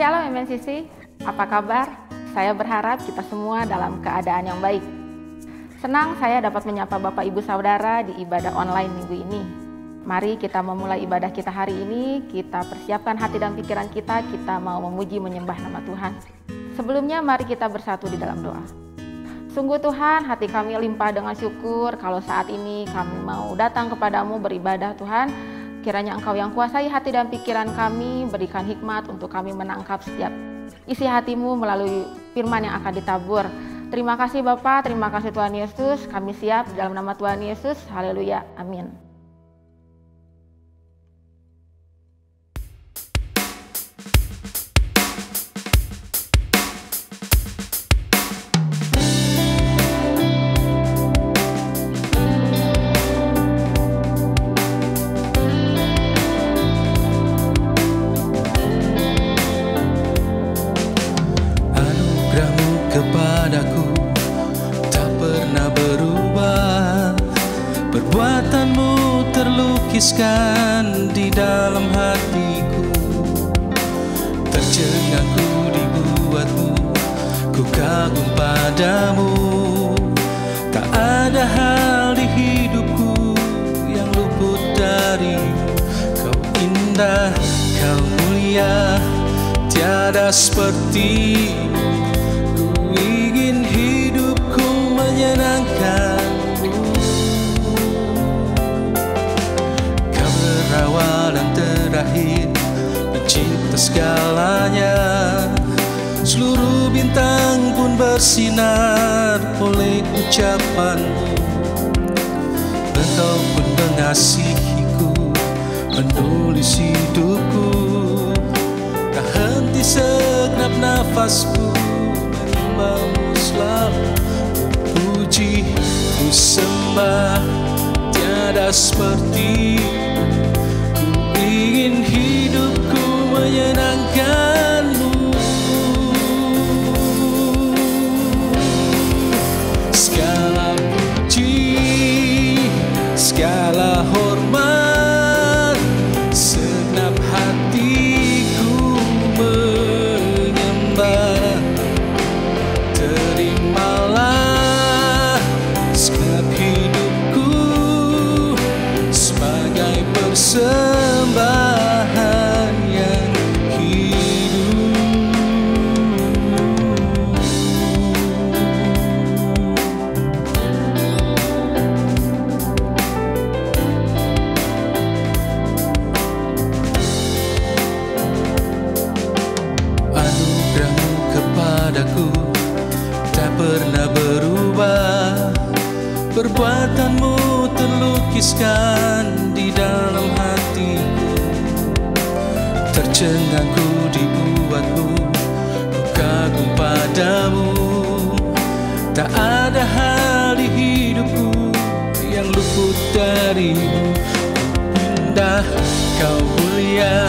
Shalom MNCC, apa kabar? Saya berharap kita semua dalam keadaan yang baik. Senang saya dapat menyapa Bapak Ibu Saudara di ibadah online minggu ini. Mari kita memulai ibadah kita hari ini, kita persiapkan hati dan pikiran kita mau memuji menyembah nama Tuhan. Sebelumnya mari kita bersatu di dalam doa. Sungguh Tuhan, hati kami limpah dengan syukur kalau saat ini kami mau datang kepadamu beribadah Tuhan. Kiranya Engkau yang kuasai hati dan pikiran kami, berikan hikmat untuk kami menangkap setiap isi hatimu melalui firman yang akan ditabur. Terima kasih Bapa, terima kasih Tuhan Yesus, kami siap dalam nama Tuhan Yesus, haleluya, amin. Kepadaku tak pernah berubah, perbuatanmu terlukiskan di dalam hatiku. Tercengang ku dibuatmu, ku kagum padamu. Tak ada hal di hidupku yang luput dari kau indah, kau mulia, tiada sepertimu. Ingin hidupku menyenangkanmu. Kau berawal dan terakhir, pencipta segalanya. Seluruh bintang pun bersinar oleh ucapanmu. Engkau pun mengasihiku, menulis hidupku. Tak henti segenap nafasku, selalu puji, ku sembah, tiada seperti. Ku ingin hidupku menyenangkanmu. Segala puji, segala hormat, segenap hatiku menyembah. Terimalah segenap hidupku sebagai persembahan yang hidup. Anugerahmu kepadaku tak pernah berubah, perbuatanmu terlukiskan di dalam hatiku. Tercengang ku dibuatmu, ku kagum padamu. Tak ada hal di hidupku yang luput darimu. Indah, kau mulia,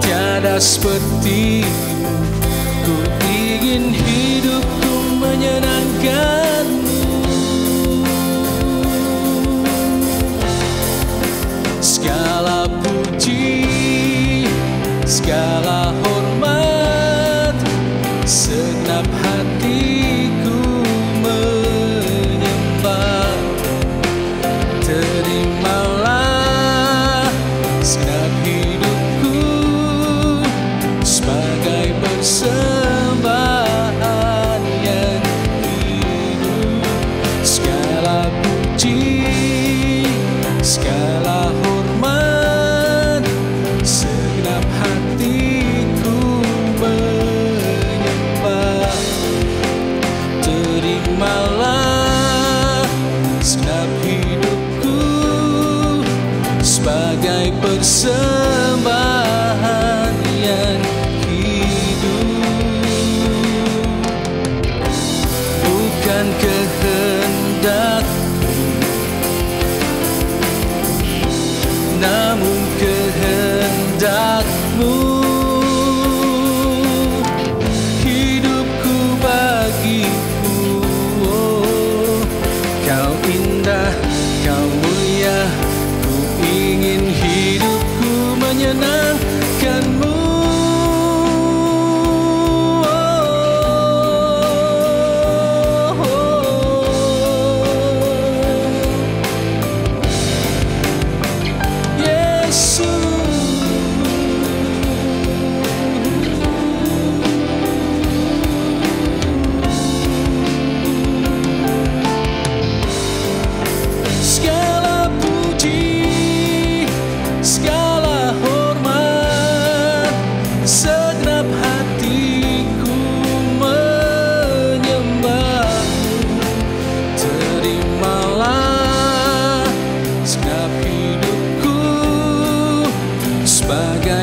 tiada sepertimu. Ku ingin hidupku menyenangkanmu. Segala puji, segala hormat, segenap hatiku menyembah. Terimalah segenap hidupku sebagai persembahan yang hidup. Segala puji, segala hormat, segenap hatiku menyembah. Terimalah segenap hidupku sebagai persembahan yang bukan kehendakku, namun kehendakmu. Hidupku bagimu, oh, kau indah, kau mulia. Ku ingin hidupku menyenangkanmu.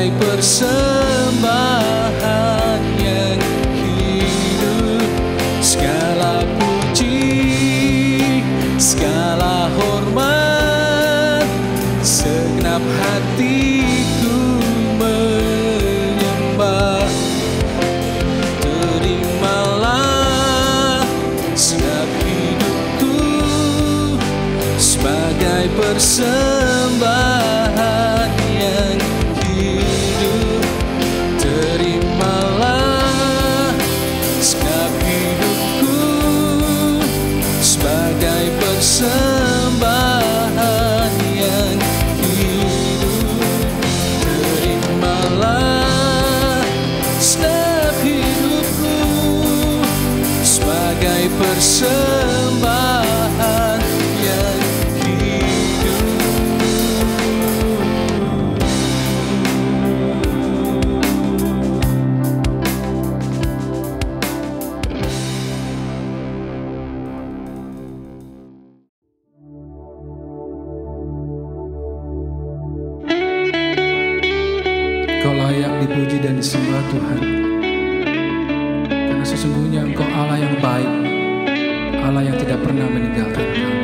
sebagai persembahan yang hidup. Segala puji, segala hormat, segenap hatiku menyembah. Terimalah segenap hidupku sebagai persembahan yang hidup. Terimalah segenap hidupku sebagai persembahan yang hidup. Terimalah segenap hidupku sebagai persembahan yang Kau layak dipuji dan disembah Tuhan, karena sesungguhnya Engkau Allah yang baik, Allah yang tidak pernah meninggalkan kami.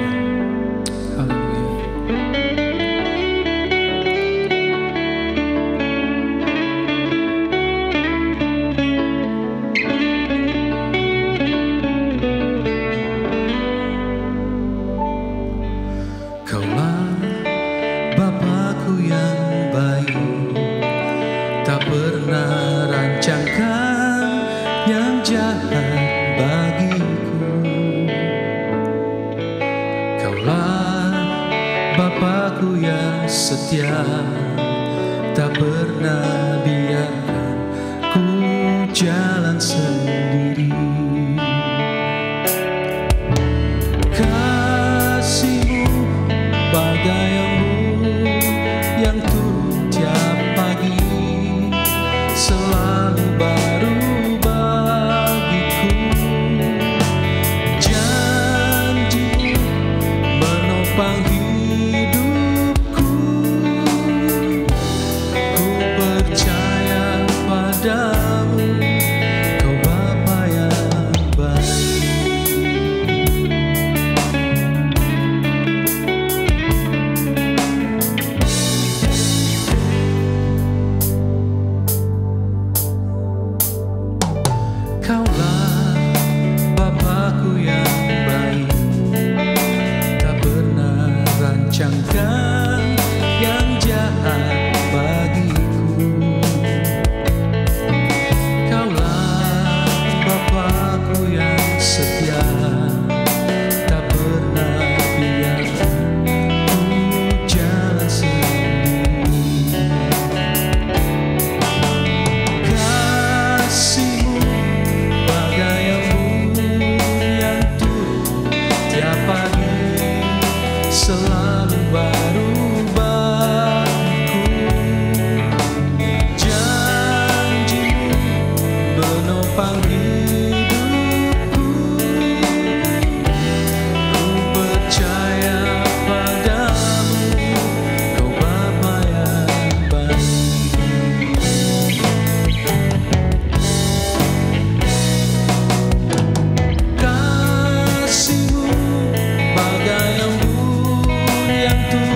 Haleluya. Kaulah Bapakku yang baik, tak pernah rancangkan yang jahat bagiku. Kaulah Bapakku yang setia, tak pernah biarkan ku jalan sendiri. Kasih-Mu bagai embun yang turun tiap pagi, selalu baru bagiku. Janji-Mu menopang hidupku, ku percaya padamu, Kau Bapa yang baik. Kaulah Bapakku yang baik, tak pernah rancangkan yang jahat bagiku. Kaulah Bapakku yang setia, tak pernah biarkan ku jalan sendiri. Kasih-Mu bagai embun yang turun tiap pagi, selalu baru bagiku. Janji-Mu menopang hidupku, ku percaya padamu, Kau Bapa yang baik. Kasih-Mu bagai embun yang turun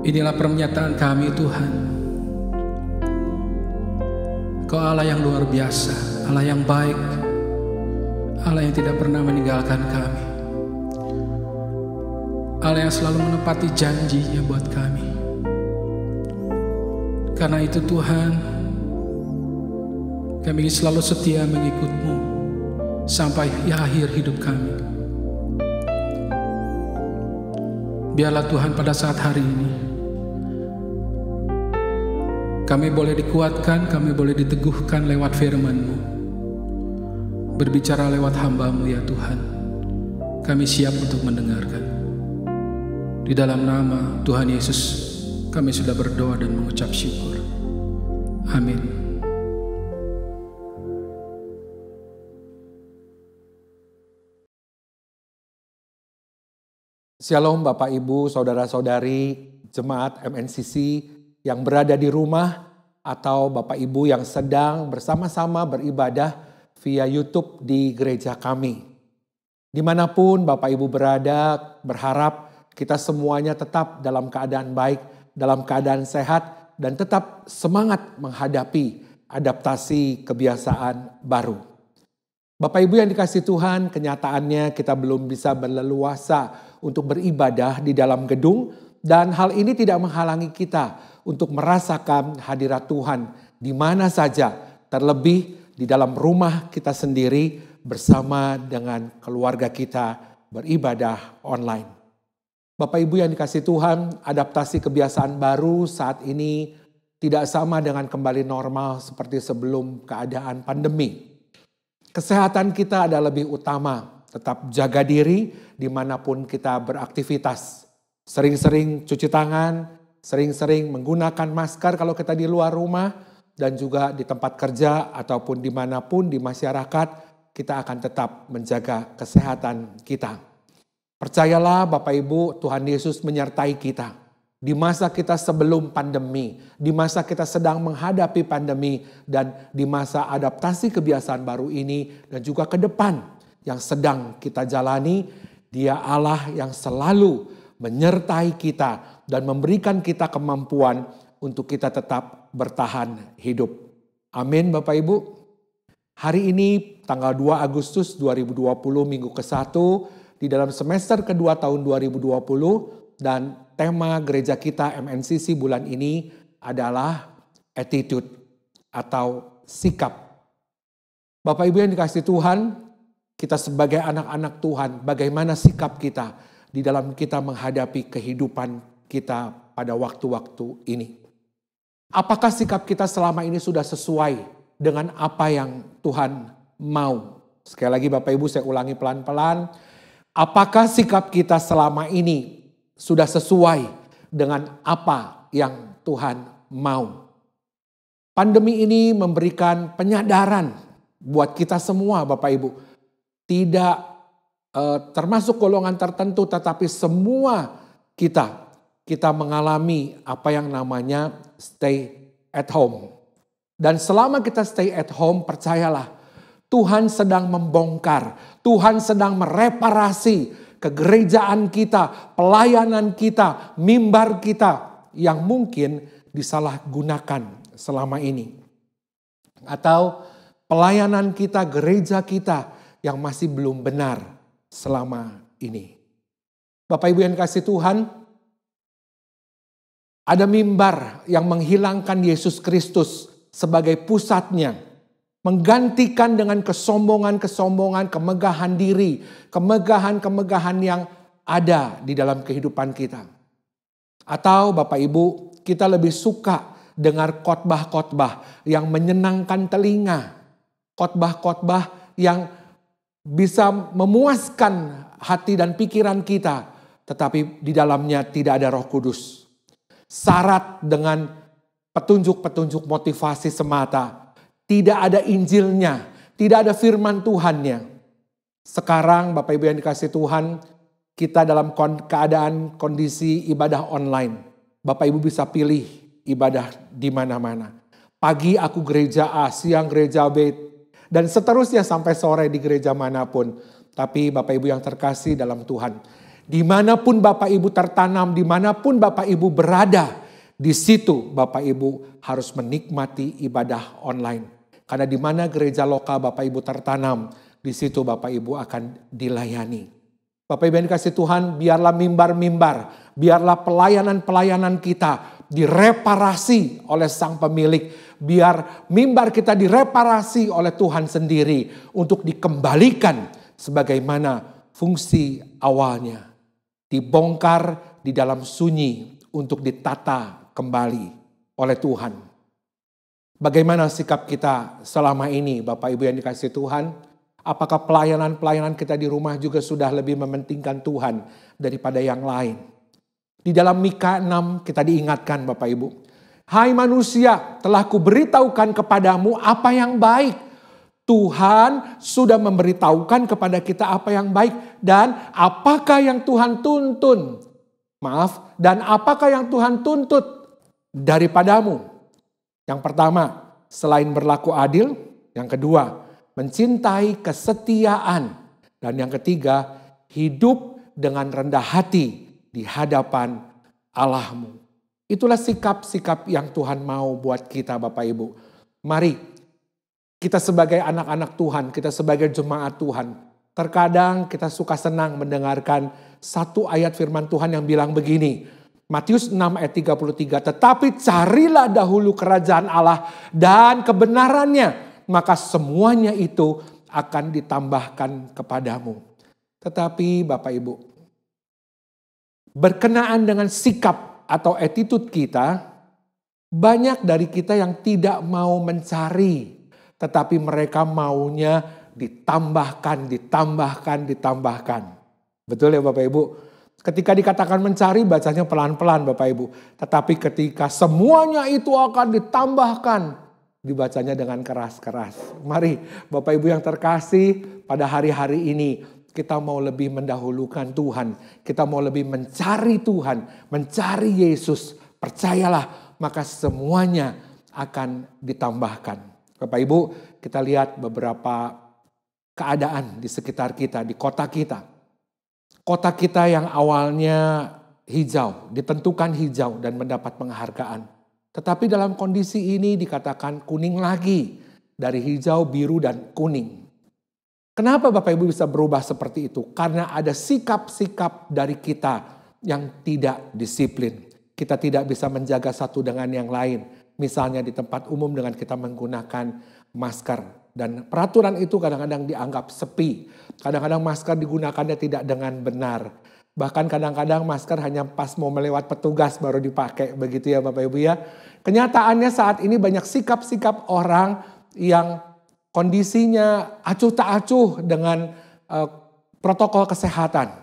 Inilah pernyataan kami Tuhan. Kau Allah yang luar biasa, Allah yang baik, Allah yang tidak pernah meninggalkan kami, Allah yang selalu menepati janjinya buat kami. Karena itu Tuhan, kami ingin selalu setia mengikut-Mu sampai akhir hidup kami. Biarlah Tuhan pada saat hari ini kami boleh dikuatkan, kami boleh diteguhkan lewat firman-Mu. Berbicara lewat hamba-Mu ya Tuhan. Kami siap untuk mendengarkan. Di dalam nama Tuhan Yesus kami sudah berdoa dan mengucap syukur. Amin. Shalom Bapak Ibu, Saudara-saudari, Jemaat MNCC yang berada di rumah atau Bapak Ibu yang sedang bersama-sama beribadah via YouTube di gereja kami. Dimanapun Bapak Ibu berada, berharap kita semuanya tetap dalam keadaan baik, dalam keadaan sehat, dan tetap semangat menghadapi adaptasi kebiasaan baru. Bapak Ibu yang dikasihi Tuhan, kenyataannya kita belum bisa berleluasa untuk beribadah di dalam gedung, dan hal ini tidak menghalangi kita untuk merasakan hadirat Tuhan di mana saja, terlebih di dalam rumah kita sendiri bersama dengan keluarga kita beribadah online. Bapak Ibu yang dikasihi Tuhan, adaptasi kebiasaan baru saat ini tidak sama dengan kembali normal seperti sebelum keadaan pandemi. Kesehatan kita adalah lebih utama, tetap jaga diri dimanapun kita beraktivitas. Sering-sering cuci tangan, sering-sering menggunakan masker kalau kita di luar rumah, dan juga di tempat kerja ataupun dimanapun di masyarakat, kita akan tetap menjaga kesehatan kita. Percayalah Bapak Ibu, Tuhan Yesus menyertai kita. Di masa kita sebelum pandemi, di masa kita sedang menghadapi pandemi, dan di masa adaptasi kebiasaan baru ini, dan juga ke depan yang sedang kita jalani, Dia Allah yang selalu menyertai kita dan memberikan kita kemampuan untuk kita tetap bertahan hidup. Amin Bapak Ibu. Hari ini tanggal 2 Agustus 2020 minggu ke-1 di dalam semester kedua tahun 2020, dan tema gereja kita MNCC bulan ini adalah attitude atau sikap. Bapak Ibu yang dikasihi Tuhan, kita sebagai anak-anak Tuhan, bagaimana sikap kita di dalam kita menghadapi kehidupan kita pada waktu-waktu ini. Apakah sikap kita selama ini sudah sesuai dengan apa yang Tuhan mau? Sekali lagi Bapak Ibu, saya ulangi pelan-pelan. Apakah sikap kita selama ini sudah sesuai dengan apa yang Tuhan mau? Pandemi ini memberikan penyadaran buat kita semua Bapak Ibu. Tidak termasuk golongan tertentu, tetapi semua kita mengalami apa yang namanya stay at home. Dan selama kita stay at home, percayalah Tuhan sedang membongkar, Tuhan sedang mereparasi kegerejaan kita, pelayanan kita, mimbar kita yang mungkin disalahgunakan selama ini. Atau pelayanan kita, gereja kita yang masih belum benar selama ini. Bapak Ibu yang kasih Tuhan, ada mimbar yang menghilangkan Yesus Kristus sebagai pusatnya, menggantikan dengan kesombongan-kesombongan, kemegahan diri, kemegahan-kemegahan yang ada di dalam kehidupan kita. Atau Bapak Ibu, kita lebih suka dengar khotbah-khotbah yang menyenangkan telinga, khotbah-khotbah yang bisa memuaskan hati dan pikiran kita, tetapi di dalamnya tidak ada Roh Kudus. Syarat dengan petunjuk-petunjuk motivasi semata, tidak ada Injilnya, tidak ada firman Tuhannya. Sekarang Bapak Ibu yang dikasihi Tuhan, kita dalam keadaan kondisi ibadah online. Bapak Ibu bisa pilih ibadah di mana-mana. Pagi aku gereja A, siang gereja B, dan seterusnya sampai sore di gereja manapun. Tapi Bapak Ibu yang terkasih dalam Tuhan, Dimanapun Bapak Ibu tertanam, dimanapun Bapak Ibu berada, di situ Bapak Ibu harus menikmati ibadah online. Karena di mana gereja lokal Bapak Ibu tertanam, di situ Bapak Ibu akan dilayani. Bapak Ibu yang dikasih Tuhan, biarlah mimbar-mimbar, biarlah pelayanan-pelayanan kita direparasi oleh Sang Pemilik. Biar mimbar kita direparasi oleh Tuhan sendiri untuk dikembalikan sebagaimana fungsi awalnya. Dibongkar di dalam sunyi untuk ditata kembali oleh Tuhan. Bagaimana sikap kita selama ini Bapak Ibu yang dikasih Tuhan? Apakah pelayanan-pelayanan kita di rumah juga sudah lebih mementingkan Tuhan daripada yang lain? Di dalam Mika 6 kita diingatkan Bapak Ibu. Hai manusia, telah kuberitahukan kepadamu apa yang baik. Tuhan sudah memberitahukan kepada kita apa yang baik. Dan apakah yang Tuhan tuntun? Dan apakah yang Tuhan tuntut daripadamu? Yang pertama, selain berlaku adil. Yang kedua, mencintai kesetiaan. Dan yang ketiga, hidup dengan rendah hati di hadapan Allahmu. Itulah sikap-sikap yang Tuhan mau buat kita Bapak Ibu. Mari kita sebagai anak-anak Tuhan, kita sebagai jemaat Tuhan. Terkadang kita suka senang mendengarkan satu ayat firman Tuhan yang bilang begini. Matius 6 ayat 33. Tetapi carilah dahulu kerajaan Allah dan kebenarannya. Maka semuanya itu akan ditambahkan kepadamu. Tetapi Bapak Ibu, berkenaan dengan sikap atau attitude kita, banyak dari kita yang tidak mau mencari. Tetapi mereka maunya ditambahkan. Betul ya Bapak Ibu? Ketika dikatakan mencari, bacanya pelan-pelan Bapak Ibu. Tetapi ketika semuanya itu akan ditambahkan, dibacanya dengan keras-keras. Mari Bapak Ibu yang terkasih, pada hari-hari ini kita mau lebih mendahulukan Tuhan. Kita mau lebih mencari Tuhan, mencari Yesus. Percayalah, maka semuanya akan ditambahkan. Bapak Ibu, kita lihat beberapa keadaan di sekitar kita, di kota kita. Kota kita yang awalnya hijau, ditentukan hijau dan mendapat penghargaan. Tetapi dalam kondisi ini dikatakan kuning lagi, dari hijau, biru, dan kuning. Kenapa Bapak Ibu bisa berubah seperti itu? Karena ada sikap-sikap dari kita yang tidak disiplin. Kita tidak bisa menjaga satu dengan yang lain. Misalnya di tempat umum dengan kita menggunakan masker. Dan peraturan itu kadang-kadang dianggap sepi. Kadang-kadang masker digunakannya tidak dengan benar. Bahkan kadang-kadang masker hanya pas mau melewat petugas baru dipakai. Begitu ya Bapak Ibu ya. Kenyataannya saat ini banyak sikap-sikap orang yang kondisinya acuh tak acuh dengan protokol kesehatan.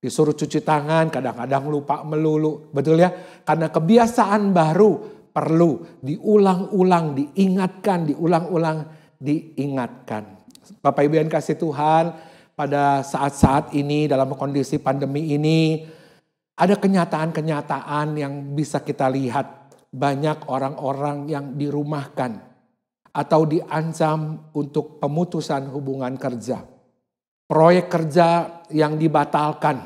Disuruh cuci tangan, kadang-kadang lupa melulu. Betul ya? Karena kebiasaan baru perlu diulang-ulang, diingatkan. Bapak Ibu yang kasih Tuhan, pada saat-saat ini dalam kondisi pandemi ini, ada kenyataan-kenyataan yang bisa kita lihat. Banyak orang-orang yang dirumahkan atau diancam untuk pemutusan hubungan kerja. Proyek kerja yang dibatalkan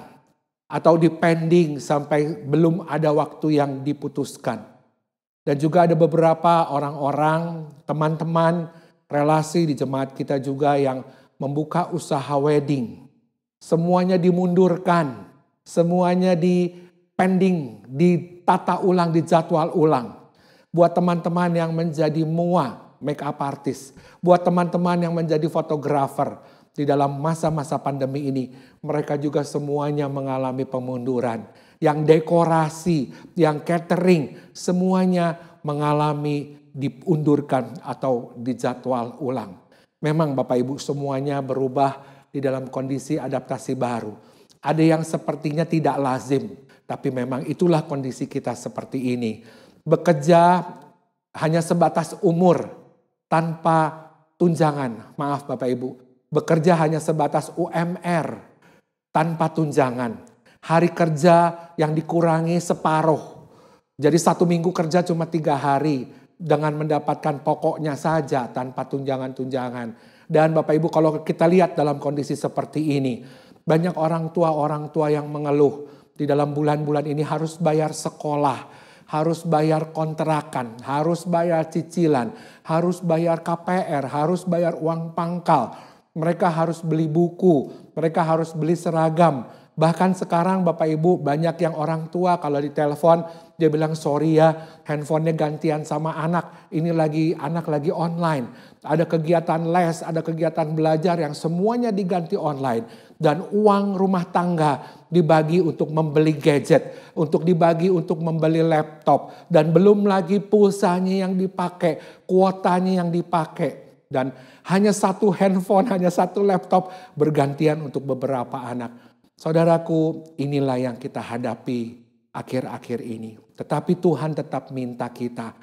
atau dipending sampai belum ada waktu yang diputuskan. Dan juga ada beberapa orang-orang, teman-teman, relasi di jemaat kita juga yang membuka usaha wedding. Semuanya dimundurkan, semuanya dipending, ditata ulang, dijadwal ulang. Buat teman-teman yang menjadi MUA, make up artist. Buat teman-teman yang menjadi fotografer di dalam masa-masa pandemi ini. Mereka juga semuanya mengalami pemunduran. Yang dekorasi, yang catering, semuanya mengalami diundurkan atau dijadwal ulang. Memang Bapak Ibu semuanya berubah di dalam kondisi adaptasi baru. Ada yang sepertinya tidak lazim, tapi memang itulah kondisi kita seperti ini. Bekerja hanya sebatas umur tanpa tunjangan. Maaf Bapak Ibu, bekerja hanya sebatas UMR tanpa tunjangan. Hari kerja yang dikurangi separuh. Jadi 1 minggu kerja cuma 3 hari dengan mendapatkan pokoknya saja tanpa tunjangan-tunjangan. Dan Bapak Ibu kalau kita lihat dalam kondisi seperti ini, Banyak orang tua yang mengeluh. Di dalam bulan-bulan ini harus bayar sekolah, harus bayar kontrakan, harus bayar cicilan, harus bayar KPR, harus bayar uang pangkal. Mereka harus beli buku, mereka harus beli seragam. Bahkan sekarang Bapak Ibu banyak yang orang tua kalau ditelepon dia bilang sorry ya handphonenya gantian sama anak. Ini anak lagi online. Ada kegiatan les, ada kegiatan belajar yang semuanya diganti online. Dan uang rumah tangga dibagi untuk membeli gadget, untuk dibagi untuk membeli laptop. Dan belum lagi pulsanya yang dipakai, kuotanya yang dipakai. Dan hanya satu handphone, hanya satu laptop bergantian untuk beberapa anak. Saudaraku, inilah yang kita hadapi akhir-akhir ini. Tetapi Tuhan tetap minta kita,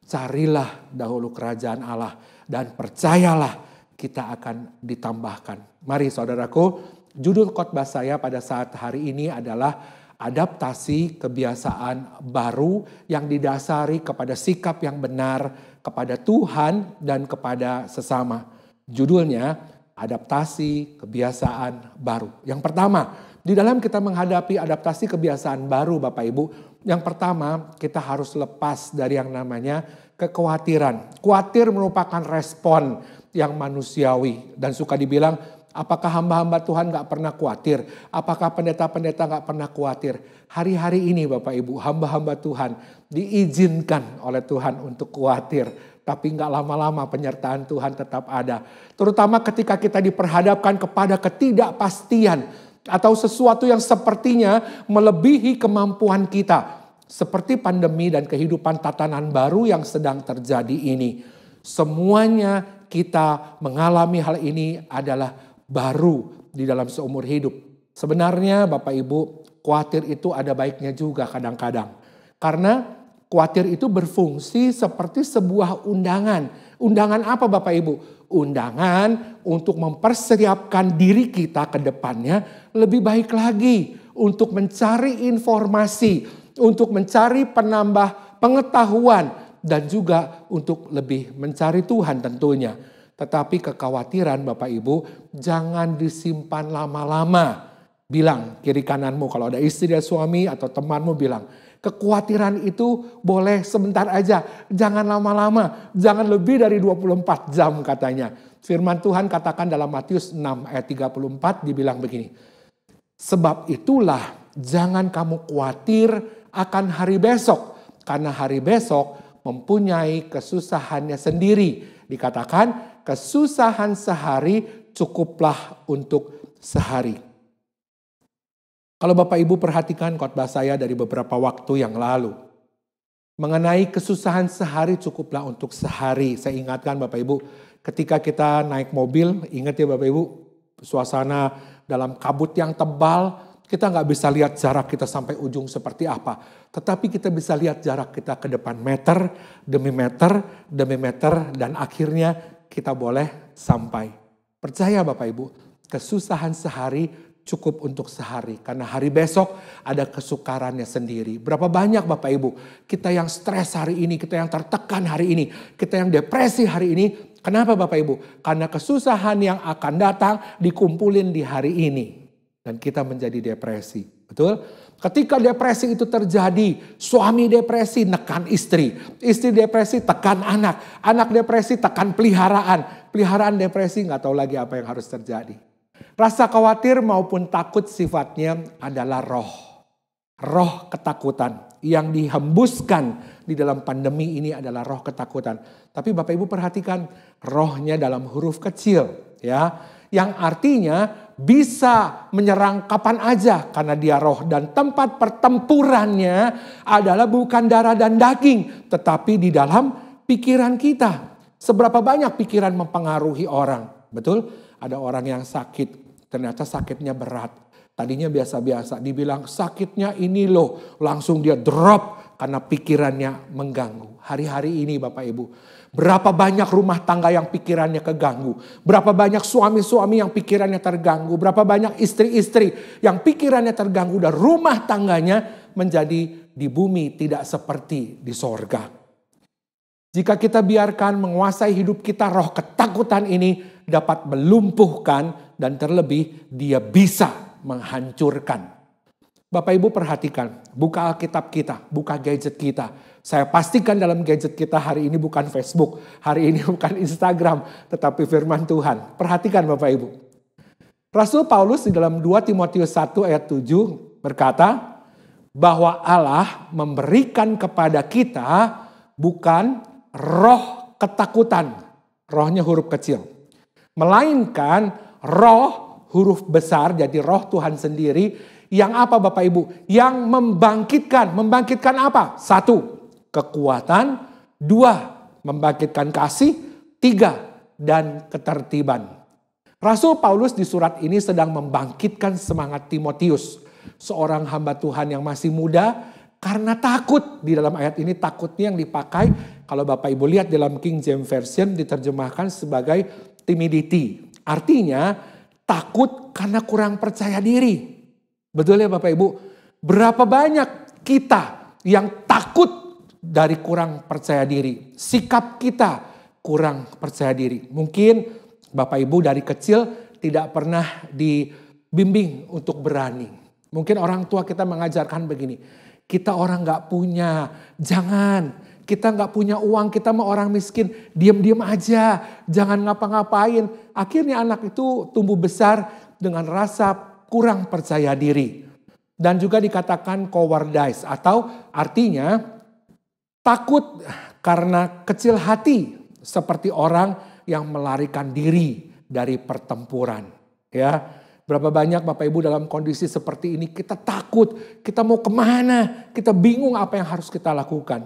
carilah dahulu kerajaan Allah dan percayalah kita akan ditambahkan. Mari saudaraku, judul khotbah saya pada saat hari ini adalah adaptasi kebiasaan baru yang didasari kepada sikap yang benar kepada Tuhan dan kepada sesama. Judulnya adaptasi kebiasaan baru. Yang pertama, di dalam kita menghadapi adaptasi kebiasaan baru Bapak Ibu, yang pertama kita harus lepas dari yang namanya kekhawatiran. Khawatir merupakan respon yang manusiawi dan suka dibilang, apakah hamba-hamba Tuhan gak pernah khawatir? Apakah pendeta-pendeta gak pernah khawatir? Hari-hari ini Bapak Ibu, hamba-hamba Tuhan diizinkan oleh Tuhan untuk khawatir. Tapi gak lama-lama penyertaan Tuhan tetap ada. Terutama ketika kita diperhadapkan kepada ketidakpastian. Atau sesuatu yang sepertinya melebihi kemampuan kita. Seperti pandemi dan kehidupan tatanan baru yang sedang terjadi ini. Semuanya kita mengalami hal ini adalah baru di dalam seumur hidup. Sebenarnya Bapak Ibu, khawatir itu ada baiknya juga kadang-kadang. Karena khawatir itu berfungsi seperti sebuah undangan. Undangan apa Bapak Ibu? Undangan untuk mempersiapkan diri kita ke depannya lebih baik lagi. Untuk mencari informasi, untuk mencari penambah pengetahuan. Dan juga untuk lebih mencari Tuhan tentunya. Tetapi kekhawatiran Bapak Ibu jangan disimpan lama-lama. Bilang kiri kananmu kalau ada istri dan suami atau temanmu bilang. Kekhawatiran itu boleh sebentar aja. Jangan lama-lama. Jangan lebih dari 24 jam katanya. Firman Tuhan katakan dalam Matius 6 ayat 34 dibilang begini. Sebab itulah jangan kamu khawatir akan hari besok. Karena hari besok mempunyai kesusahannya sendiri. Dikatakan kesusahan sehari cukuplah untuk sehari. Kalau Bapak Ibu perhatikan khotbah saya dari beberapa waktu yang lalu. Mengenai kesusahan sehari cukuplah untuk sehari. Saya ingatkan Bapak Ibu ketika kita naik mobil, ingat ya Bapak Ibu, suasana dalam kabut yang tebal, kita nggak bisa lihat jarak kita sampai ujung seperti apa. Tetapi kita bisa lihat jarak kita ke depan meter demi meter demi meter dan akhirnya kita boleh sampai. Percaya Bapak Ibu, kesusahan sehari cukup untuk sehari. Karena hari besok ada kesukarannya sendiri. Berapa banyak Bapak Ibu, kita yang stres hari ini, kita yang tertekan hari ini, kita yang depresi hari ini. Kenapa Bapak Ibu? Karena kesusahan yang akan datang dikumpulin di hari ini. Dan kita menjadi depresi. Betul? Ketika depresi itu terjadi, suami depresi nekan istri. Istri depresi tekan anak. Anak depresi tekan peliharaan. Peliharaan depresi gak tahu lagi apa yang harus terjadi. Rasa khawatir maupun takut sifatnya adalah roh. Roh ketakutan yang dihembuskan di dalam pandemi ini adalah roh ketakutan. Tapi Bapak Ibu perhatikan rohnya dalam huruf kecil ya. Yang artinya bisa menyerang kapan aja karena dia roh. Dan tempat pertempurannya adalah bukan darah dan daging. Tetapi di dalam pikiran kita. Seberapa banyak pikiran mempengaruhi orang. Betul? Ada orang yang sakit. Ternyata sakitnya berat. Tadinya biasa-biasa. Dibilang sakitnya ini loh. Langsung dia drop karena pikirannya mengganggu. Hari-hari ini Bapak Ibu. Berapa banyak rumah tangga yang pikirannya keganggu. Berapa banyak suami-suami yang pikirannya terganggu. Berapa banyak istri-istri yang pikirannya terganggu. Dan rumah tangganya menjadi di bumi tidak seperti di sorga. Jika kita biarkan menguasai hidup kita, roh ketakutan ini dapat melumpuhkan dan terlebih dia bisa menghancurkan. Bapak Ibu perhatikan, buka Alkitab kita, buka gadget kita. Saya pastikan dalam gadget kita hari ini bukan Facebook, hari ini bukan Instagram, tetapi firman Tuhan. Perhatikan Bapak Ibu. Rasul Paulus di dalam 2 Timotius 1 ayat 7 berkata bahwa Allah memberikan kepada kita bukan roh ketakutan, rohnya huruf kecil. Melainkan roh huruf besar, jadi roh Tuhan sendiri yang apa Bapak Ibu? Yang membangkitkan apa? 1, kekuatan. 2, membangkitkan kasih. 3, dan ketertiban. Rasul Paulus di surat ini sedang membangkitkan semangat Timotius, seorang hamba Tuhan yang masih muda, karena takut. Di dalam ayat ini takutnya yang dipakai, kalau Bapak Ibu lihat dalam King James Version diterjemahkan sebagai timidity. Artinya takut karena kurang percaya diri. Betul ya Bapak Ibu? Berapa banyak kita yang takut dari kurang percaya diri. Sikap kita kurang percaya diri. Mungkin Bapak Ibu dari kecil tidak pernah dibimbing untuk berani. Mungkin orang tua kita mengajarkan begini. Kita orang gak punya, jangan. Kita gak punya uang, kita mau orang miskin. Diam-diam aja, jangan ngapa-ngapain. Akhirnya anak itu tumbuh besar dengan rasa kurang percaya diri. Dan juga dikatakan cowardice atau artinya takut karena kecil hati. Seperti orang yang melarikan diri dari pertempuran. Ya, berapa banyak Bapak Ibu dalam kondisi seperti ini kita takut, kita mau kemana, kita bingung apa yang harus kita lakukan.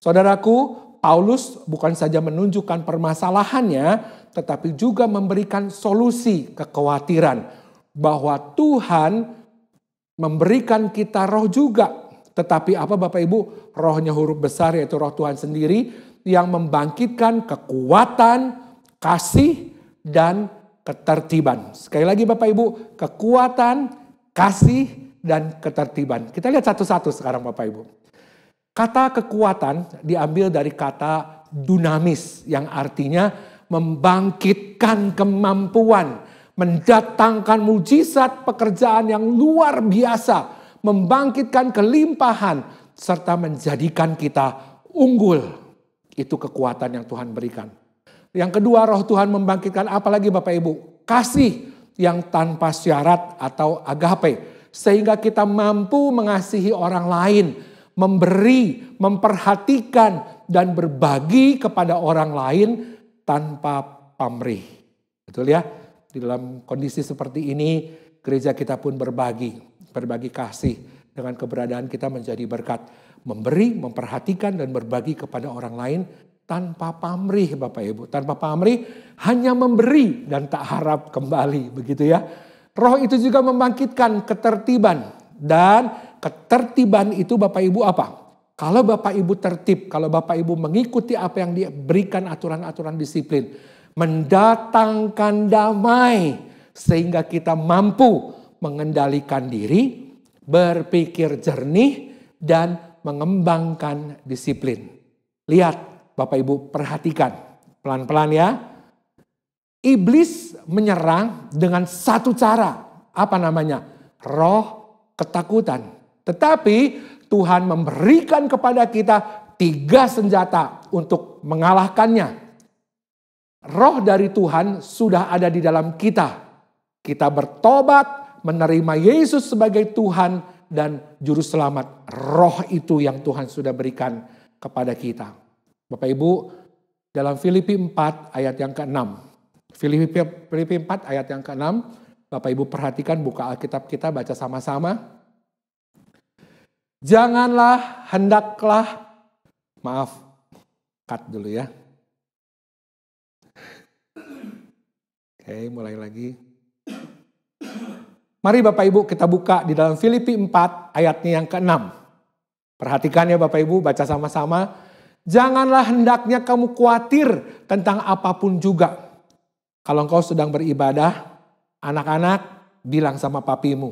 Saudaraku, Paulus bukan saja menunjukkan permasalahannya, tetapi juga memberikan solusi kekhawatiran bahwa Tuhan memberikan kita roh juga. Tetapi apa Bapak Ibu? Rohnya huruf besar yaitu roh Tuhan sendiri yang membangkitkan kekuatan, kasih, dan ketertiban. Sekali lagi Bapak Ibu, kekuatan, kasih, dan ketertiban. Kita lihat satu-satu sekarang Bapak Ibu. Kata kekuatan diambil dari kata dunamis yang artinya membangkitkan kemampuan, mendatangkan mujizat pekerjaan yang luar biasa, membangkitkan kelimpahan, serta menjadikan kita unggul. Itu kekuatan yang Tuhan berikan. Yang kedua, roh Tuhan membangkitkan apa lagi Bapak Ibu? Kasih yang tanpa syarat atau agape. Sehingga kita mampu mengasihi orang lain, memberi, memperhatikan, dan berbagi kepada orang lain tanpa pamrih. Betul ya? Di dalam kondisi seperti ini, gereja kita pun berbagi kasih. Dengan keberadaan kita menjadi berkat. Memberi, memperhatikan, dan berbagi kepada orang lain tanpa pamrih Bapak Ibu. Tanpa pamrih, hanya memberi dan tak harap kembali. Begitu ya. Roh itu juga membangkitkan ketertiban. Dan ketertiban itu Bapak Ibu apa? Kalau Bapak Ibu tertib, kalau Bapak Ibu mengikuti apa yang diberikan aturan-aturan disiplin. Mendatangkan damai sehingga kita mampu mengendalikan diri, berpikir jernih, dan mengembangkan disiplin. Lihat Bapak Ibu, perhatikan pelan-pelan ya. Iblis menyerang dengan satu cara. Apa namanya? Roh ketakutan. Tetapi Tuhan memberikan kepada kita 3 senjata untuk mengalahkannya. Roh dari Tuhan sudah ada di dalam kita. Kita bertobat, menerima Yesus sebagai Tuhan dan juru selamat. Roh itu yang Tuhan sudah berikan kepada kita. Bapak Ibu, dalam Filipi 4 ayat yang ke-6. Filipi 4 ayat yang ke-6. Bapak Ibu perhatikan, buka Alkitab kita, baca sama-sama. Janganlah, hendaklah, maaf, cut dulu ya. Oke, mulai lagi. Mari Bapak Ibu kita buka di dalam Filipi 4 ayatnya yang ke-6. Perhatikan ya Bapak Ibu, baca sama-sama. Janganlah hendaknya kamu khawatir tentang apapun juga. Kalau engkau sedang beribadah, anak-anak bilang sama papimu.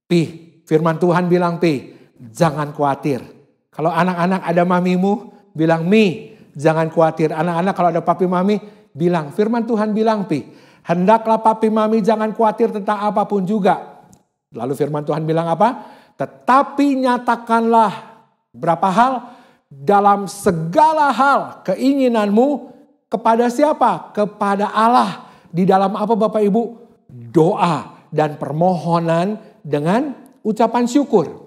Pi, firman Tuhan bilang Pi, jangan khawatir. Kalau anak-anak ada mamimu, bilang Mi, jangan khawatir. Anak-anak kalau ada papi mami, bilang firman Tuhan bilang Pi. Hendaklah papi mami jangan khawatir tentang apapun juga. Lalu firman Tuhan bilang apa? Tetapi nyatakanlah berapa hal? Dalam segala hal keinginanmu kepada siapa? Kepada Allah. Di dalam apa Bapak Ibu? Doa dan permohonan dengan ucapan syukur.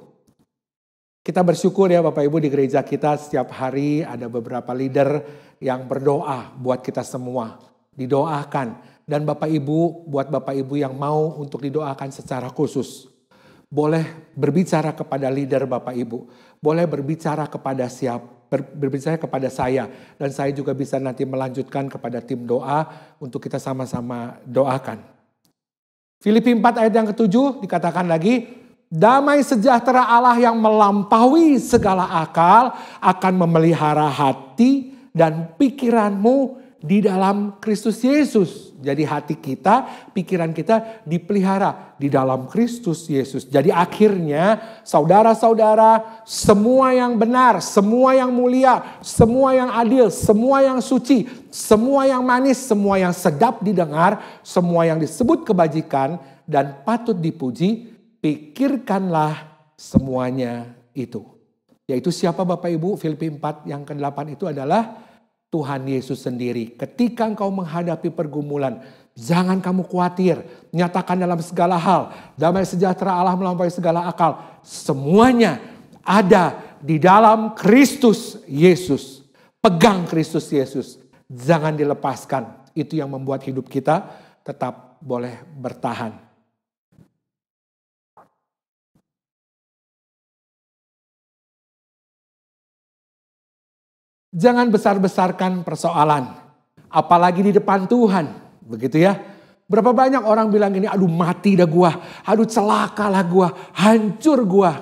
Kita bersyukur ya Bapak Ibu, di gereja kita setiap hari ada beberapa leader yang berdoa buat kita semua. Didoakan. Dan Bapak Ibu, buat Bapak Ibu yang mau untuk didoakan secara khusus, boleh berbicara kepada leader Bapak Ibu. Boleh berbicara kepada berbicara kepada saya. Dan saya juga bisa nanti melanjutkan kepada tim doa untuk kita sama-sama doakan. Filipi 4 ayat yang ke-7 dikatakan lagi, damai sejahtera Allah yang melampaui segala akal akan memelihara hati dan pikiranmu di dalam Kristus Yesus. Jadi hati kita, pikiran kita dipelihara di dalam Kristus Yesus. Jadi akhirnya saudara-saudara, semua yang benar, semua yang mulia, semua yang adil, semua yang suci, semua yang manis, semua yang sedap didengar, semua yang disebut kebajikan dan patut dipuji, pikirkanlah semuanya itu. Yaitu siapa Bapak Ibu? Filipi 4 yang ke-8 itu adalah Tuhan Yesus sendiri. Ketika engkau menghadapi pergumulan, jangan kamu khawatir. Nyatakan dalam segala hal, damai sejahtera Allah melampaui segala akal. Semuanya ada di dalam Kristus Yesus. Pegang Kristus Yesus. Jangan dilepaskan. Itu yang membuat hidup kita tetap boleh bertahan. Jangan besar-besarkan persoalan. Apalagi di depan Tuhan. Begitu ya. Berapa banyak orang bilang gini, aduh mati dah gua. Aduh celakalah gua. Hancur gua.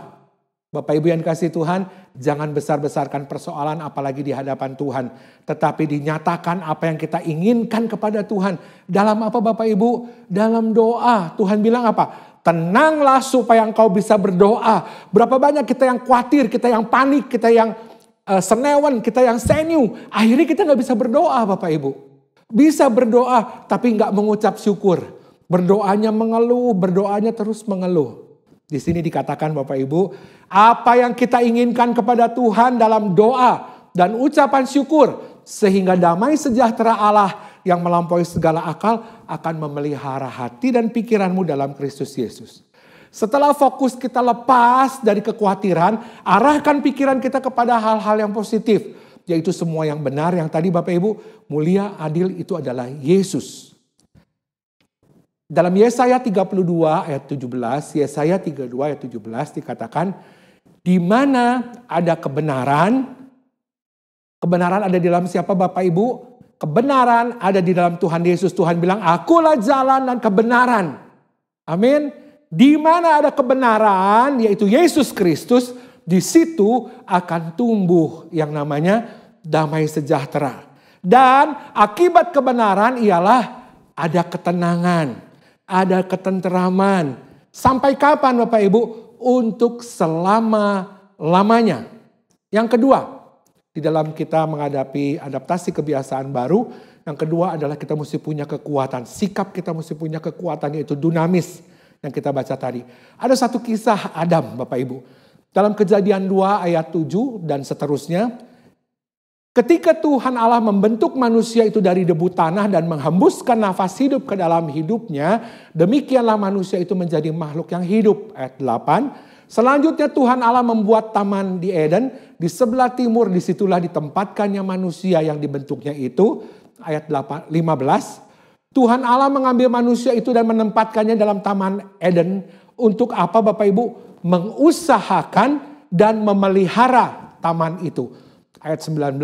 Bapak Ibu yang dikasihi Tuhan, jangan besar-besarkan persoalan apalagi di hadapan Tuhan. Tetapi dinyatakan apa yang kita inginkan kepada Tuhan. Dalam apa Bapak Ibu? Dalam doa. Tuhan bilang apa? Tenanglah supaya engkau bisa berdoa. Berapa banyak kita yang khawatir, kita yang panik, kita yang senewan, kita yang senyu. Akhirnya kita gak bisa berdoa Bapak Ibu. Bisa berdoa tapi gak mengucap syukur. Berdoanya mengeluh, berdoanya terus mengeluh. Di sini dikatakan Bapak Ibu, apa yang kita inginkan kepada Tuhan dalam doa dan ucapan syukur, sehingga damai sejahtera Allah yang melampaui segala akal akan memelihara hati dan pikiranmu dalam Kristus Yesus. Setelah fokus kita lepas dari kekhawatiran, arahkan pikiran kita kepada hal-hal yang positif. Yaitu semua yang benar, yang tadi Bapak Ibu, mulia, adil, itu adalah Yesus. Dalam Yesaya 32 ayat 17, Yesaya 32 ayat 17 dikatakan, di mana ada kebenaran, kebenaran ada di dalam siapa Bapak Ibu? Kebenaran ada di dalam Tuhan Yesus. Tuhan bilang, akulah jalan dan kebenaran. Amin. Di mana ada kebenaran, yaitu Yesus Kristus, di situ akan tumbuh yang namanya damai sejahtera. Dan akibat kebenaran ialah ada ketenangan, ada ketenteraman. Sampai kapan Bapak Ibu? Untuk selama-lamanya. Yang kedua, di dalam kita menghadapi adaptasi kebiasaan baru, yang kedua adalah kita mesti punya kekuatan. Sikap kita mesti punya kekuatan, yaitu dunamis. Yang kita baca tadi. Ada satu kisah Adam Bapak Ibu. Dalam Kejadian 2 ayat 7 dan seterusnya. Ketika Tuhan Allah membentuk manusia itu dari debu tanah dan menghembuskan nafas hidup ke dalam hidupnya. Demikianlah manusia itu menjadi makhluk yang hidup. Ayat 8. Selanjutnya Tuhan Allah membuat taman di Eden. Di sebelah timur disitulah ditempatkannya manusia yang dibentuknya itu. Ayat 15. Tuhan Allah mengambil manusia itu dan menempatkannya dalam taman Eden. Untuk apa Bapak Ibu? Mengusahakan dan memelihara taman itu. Ayat 19.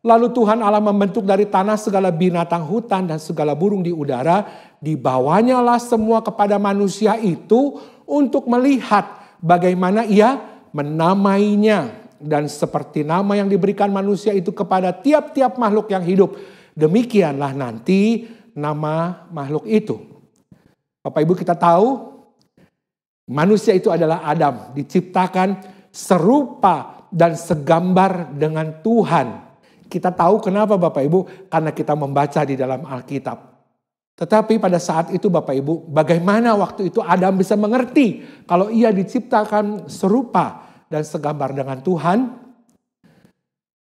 Lalu Tuhan Allah membentuk dari tanah segala binatang hutan dan segala burung di udara. Dibawanyalah semua kepada manusia itu untuk melihat bagaimana ia menamainya. Dan seperti nama yang diberikan manusia itu kepada tiap-tiap makhluk yang hidup. Demikianlah nanti nama makhluk itu. Bapak Ibu kita tahu manusia itu adalah Adam. Diciptakan serupa dan segambar dengan Tuhan. Kita tahu kenapa Bapak Ibu? Karena kita membaca di dalam Alkitab. Tetapi pada saat itu Bapak Ibu, bagaimana waktu itu Adam bisa mengerti kalau ia diciptakan serupa dan segambar dengan Tuhan?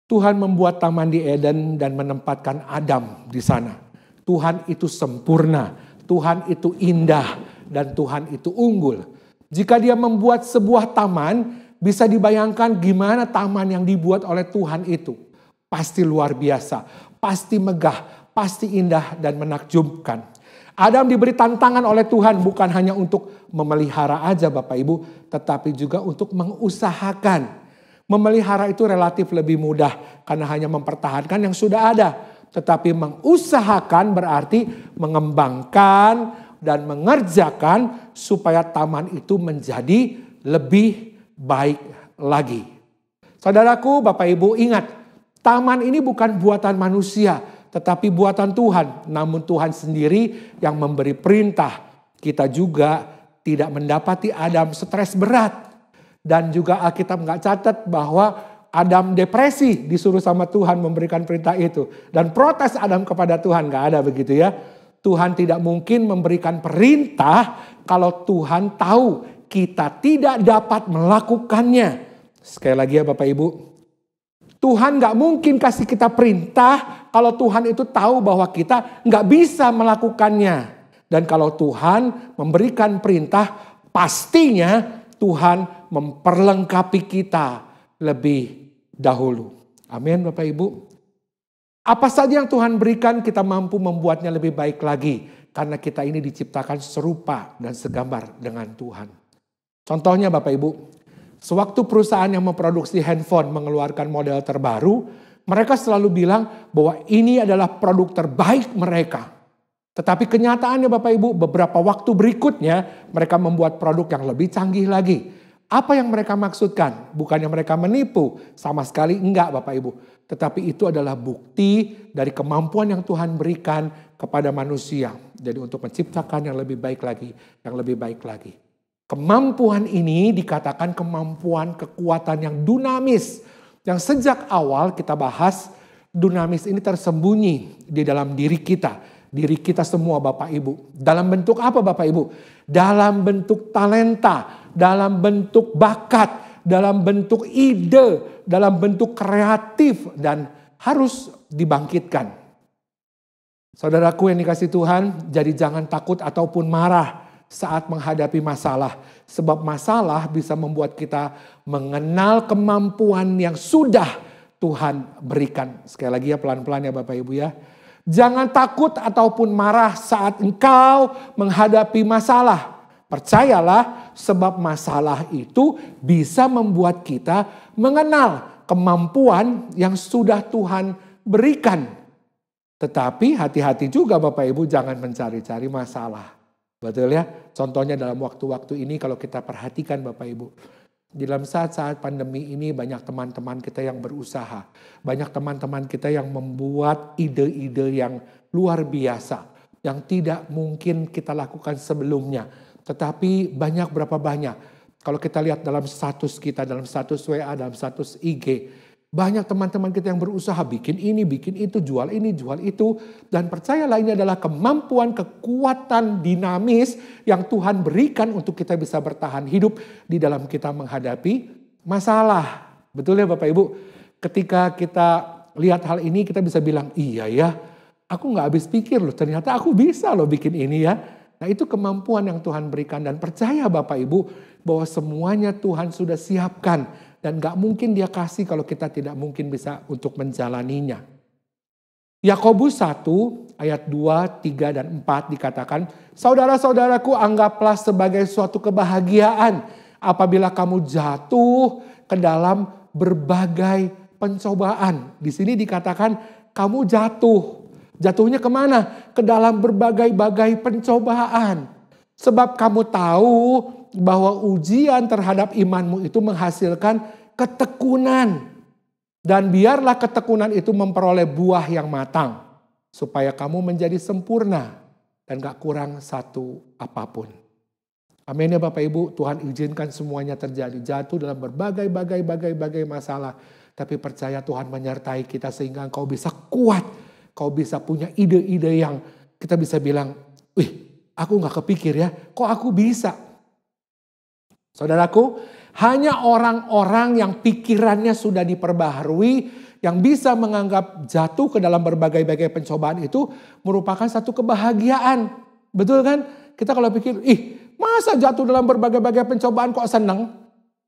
Tuhan membuat taman di Eden dan menempatkan Adam di sana. Tuhan itu sempurna, Tuhan itu indah, dan Tuhan itu unggul. Jika dia membuat sebuah taman, bisa dibayangkan gimana taman yang dibuat oleh Tuhan itu. Pasti luar biasa, pasti megah, pasti indah dan menakjubkan. Adam diberi tantangan oleh Tuhan bukan hanya untuk memelihara aja Bapak Ibu, tetapi juga untuk mengusahakan. Memelihara itu relatif lebih mudah karena hanya mempertahankan yang sudah ada. Tetapi mengusahakan berarti mengembangkan dan mengerjakan supaya taman itu menjadi lebih baik lagi. Saudaraku, Bapak Ibu, ingat, taman ini bukan buatan manusia, tetapi buatan Tuhan. Namun Tuhan sendiri yang memberi perintah. Kita juga tidak mendapati Adam stres berat. Dan juga Alkitab nggak catat bahwa Adam depresi disuruh sama Tuhan memberikan perintah itu. Dan protes Adam kepada Tuhan, nggak ada begitu ya. Tuhan tidak mungkin memberikan perintah kalau Tuhan tahu kita tidak dapat melakukannya. Sekali lagi ya Bapak Ibu. Tuhan gak mungkin kasih kita perintah kalau Tuhan itu tahu bahwa kita gak bisa melakukannya. Dan kalau Tuhan memberikan perintah, pastinya Tuhan memperlengkapi kita lebih dahulu. Amin Bapak Ibu. Apa saja yang Tuhan berikan kita mampu membuatnya lebih baik lagi. Karena kita ini diciptakan serupa dan segambar dengan Tuhan. Contohnya Bapak Ibu. Sewaktu perusahaan yang memproduksi handphone mengeluarkan model terbaru, mereka selalu bilang bahwa ini adalah produk terbaik mereka. Tetapi kenyataannya Bapak Ibu, beberapa waktu berikutnya mereka membuat produk yang lebih canggih lagi. Apa yang mereka maksudkan? Bukannya mereka menipu, sama sekali enggak Bapak Ibu. Tetapi itu adalah bukti dari kemampuan yang Tuhan berikan kepada manusia. Jadi untuk menciptakan yang lebih baik lagi, yang lebih baik lagi. Kemampuan ini dikatakan kemampuan kekuatan yang dinamis. Yang sejak awal kita bahas, dinamis ini tersembunyi di dalam diri kita. Diri kita semua Bapak Ibu. Dalam bentuk apa Bapak Ibu? Dalam bentuk talenta, dalam bentuk bakat, dalam bentuk ide, dalam bentuk kreatif dan harus dibangkitkan. Saudaraku yang dikasih Tuhan, jadi jangan takut ataupun marah saat menghadapi masalah. Sebab masalah bisa membuat kita mengenal kemampuan yang sudah Tuhan berikan. Sekali lagi ya pelan-pelan ya Bapak Ibu ya. Jangan takut ataupun marah saat engkau menghadapi masalah. Percayalah sebab masalah itu bisa membuat kita mengenal kemampuan yang sudah Tuhan berikan. Tetapi hati-hati juga Bapak Ibu jangan mencari-cari masalah. Betul ya, contohnya dalam waktu-waktu ini kalau kita perhatikan Bapak Ibu. Di dalam saat-saat pandemi ini banyak teman-teman kita yang berusaha. Banyak teman-teman kita yang membuat ide-ide yang luar biasa. Yang tidak mungkin kita lakukan sebelumnya. Tetapi berapa banyak. Kalau kita lihat dalam status kita, dalam status WA, dalam status IG. Banyak teman-teman kita yang berusaha bikin ini, bikin itu, jual ini, jual itu. Dan percayalah ini adalah kemampuan, kekuatan dinamis yang Tuhan berikan untuk kita bisa bertahan hidup di dalam kita menghadapi masalah. Betul ya Bapak Ibu? Ketika kita lihat hal ini kita bisa bilang, iya ya, aku gak habis pikir loh, ternyata aku bisa loh bikin ini ya. Nah itu kemampuan yang Tuhan berikan dan percaya Bapak Ibu bahwa semuanya Tuhan sudah siapkan. Dan gak mungkin dia kasih kalau kita tidak mungkin bisa untuk menjalaninya. Yakobus 1 ayat 2, 3, dan 4 dikatakan, saudara-saudaraku anggaplah sebagai suatu kebahagiaan apabila kamu jatuh ke dalam berbagai pencobaan. Di sini dikatakan kamu jatuh. Jatuhnya kemana? Ke dalam berbagai-bagai pencobaan. Sebab kamu tahu bahwa ujian terhadap imanmu itu menghasilkan ketekunan. Dan biarlah ketekunan itu memperoleh buah yang matang. Supaya kamu menjadi sempurna dan gak kurang satu apapun. Amin ya Bapak Ibu, Tuhan izinkan semuanya terjadi. Jatuh dalam berbagai masalah. Tapi percaya Tuhan menyertai kita sehingga engkau bisa kuat. Kau bisa punya ide-ide yang kita bisa bilang Aku gak kepikir ya, kok aku bisa? Saudaraku, hanya orang-orang yang pikirannya sudah diperbaharui, yang bisa menganggap jatuh ke dalam berbagai-bagai pencobaan itu merupakan satu kebahagiaan. Betul kan? Kita kalau pikir, masa jatuh dalam berbagai-bagai pencobaan kok senang?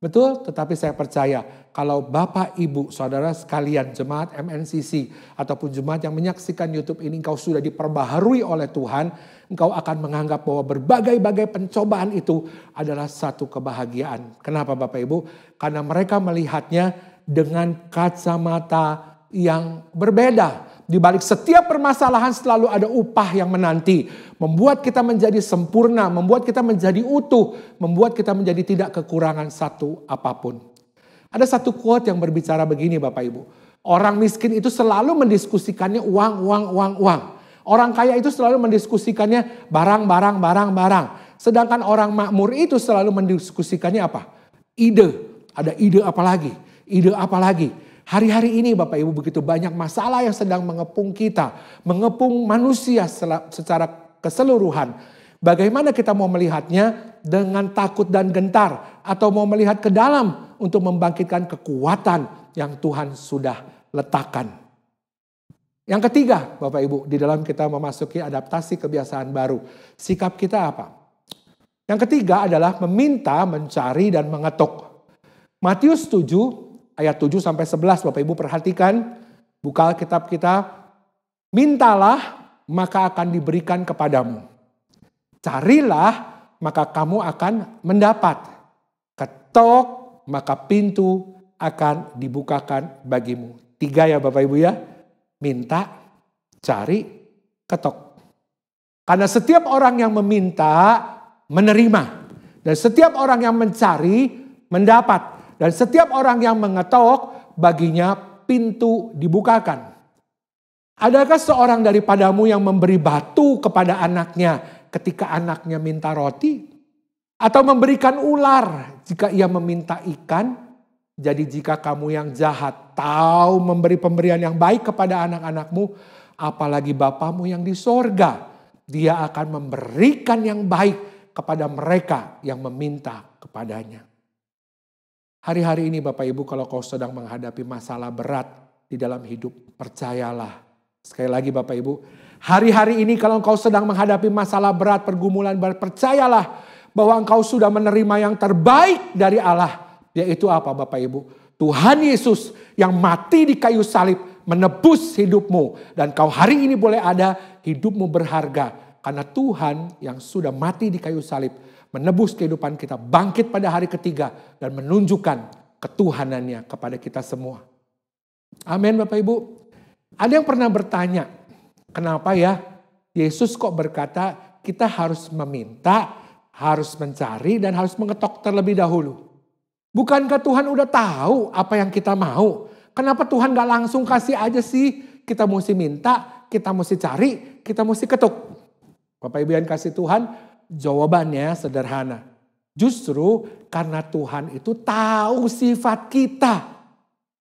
Betul, tetapi saya percaya kalau Bapak, Ibu, Saudara sekalian, jemaat MNCC ataupun jemaat yang menyaksikan YouTube ini, engkau sudah diperbaharui oleh Tuhan, engkau akan menganggap bahwa berbagai-bagai pencobaan itu adalah satu kebahagiaan. Kenapa Bapak Ibu? Karena mereka melihatnya dengan kacamata yang berbeda. Di balik setiap permasalahan selalu ada upah yang menanti. Membuat kita menjadi sempurna, membuat kita menjadi utuh, membuat kita menjadi tidak kekurangan satu apapun. Ada satu quote yang berbicara begini Bapak Ibu. Orang miskin itu selalu mendiskusikannya uang. Orang kaya itu selalu mendiskusikannya barang. Sedangkan orang makmur itu selalu mendiskusikannya apa? Ide. Ada ide apa lagi? Ide apa lagi? Hari-hari ini Bapak Ibu begitu banyak masalah yang sedang mengepung kita. Mengepung manusia secara keseluruhan. Bagaimana kita mau melihatnya dengan takut dan gentar. Atau mau melihat ke dalam untuk membangkitkan kekuatan yang Tuhan sudah letakkan. Yang ketiga Bapak Ibu, di dalam kita memasuki adaptasi kebiasaan baru. Sikap kita apa? Yang ketiga adalah meminta, mencari, dan mengetuk. Matius 7 ayat 7 sampai 11 Bapak Ibu perhatikan, buka Alkitab kita. Mintalah maka akan diberikan kepadamu. Carilah maka kamu akan mendapat. Ketok maka pintu akan dibukakan bagimu. 3 ya Bapak Ibu ya. Minta, cari, ketok. Karena setiap orang yang meminta menerima. Dan setiap orang yang mencari mendapat. Dan setiap orang yang mengetok, baginya pintu dibukakan. Adakah seorang daripadamu yang memberi batu kepada anaknya ketika anaknya minta roti? Atau memberikan ular jika ia meminta ikan? Jadi jika kamu yang jahat tahu memberi pemberian yang baik kepada anak-anakmu, apalagi Bapamu yang di sorga, Dia akan memberikan yang baik kepada mereka yang meminta kepadanya. Hari-hari ini Bapak Ibu kalau kau sedang menghadapi masalah berat di dalam hidup, percayalah. Sekali lagi Bapak Ibu, hari-hari ini kalau engkau sedang menghadapi masalah berat, pergumulan berat, percayalah bahwa engkau sudah menerima yang terbaik dari Allah. Yaitu apa Bapak Ibu? Tuhan Yesus yang mati di kayu salib menebus hidupmu. Dan kau hari ini boleh ada, hidupmu berharga. Karena Tuhan yang sudah mati di kayu salib menebus kehidupan kita, bangkit pada hari ketiga dan menunjukkan ketuhanannya kepada kita semua. Amin Bapak Ibu. Ada yang pernah bertanya, kenapa ya Yesus kok berkata kita harus meminta, harus mencari dan harus mengetok terlebih dahulu. Bukankah Tuhan udah tahu apa yang kita mau? Kenapa Tuhan gak langsung kasih aja sih? Kita mesti minta, kita mesti cari, kita mesti ketuk. Bapak Ibu yang kasih Tuhan, jawabannya sederhana. Justru karena Tuhan itu tahu sifat kita.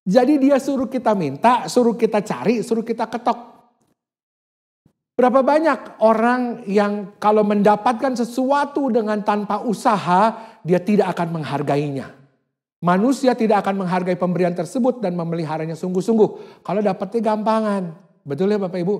Jadi Dia suruh kita minta, suruh kita cari, suruh kita ketok. Berapa banyak orang yang kalau mendapatkan sesuatu dengan tanpa usaha, dia tidak akan menghargainya. Manusia tidak akan menghargai pemberian tersebut dan memeliharanya sungguh-sungguh. Kalau dapatnya gampangan. Betul ya Bapak Ibu?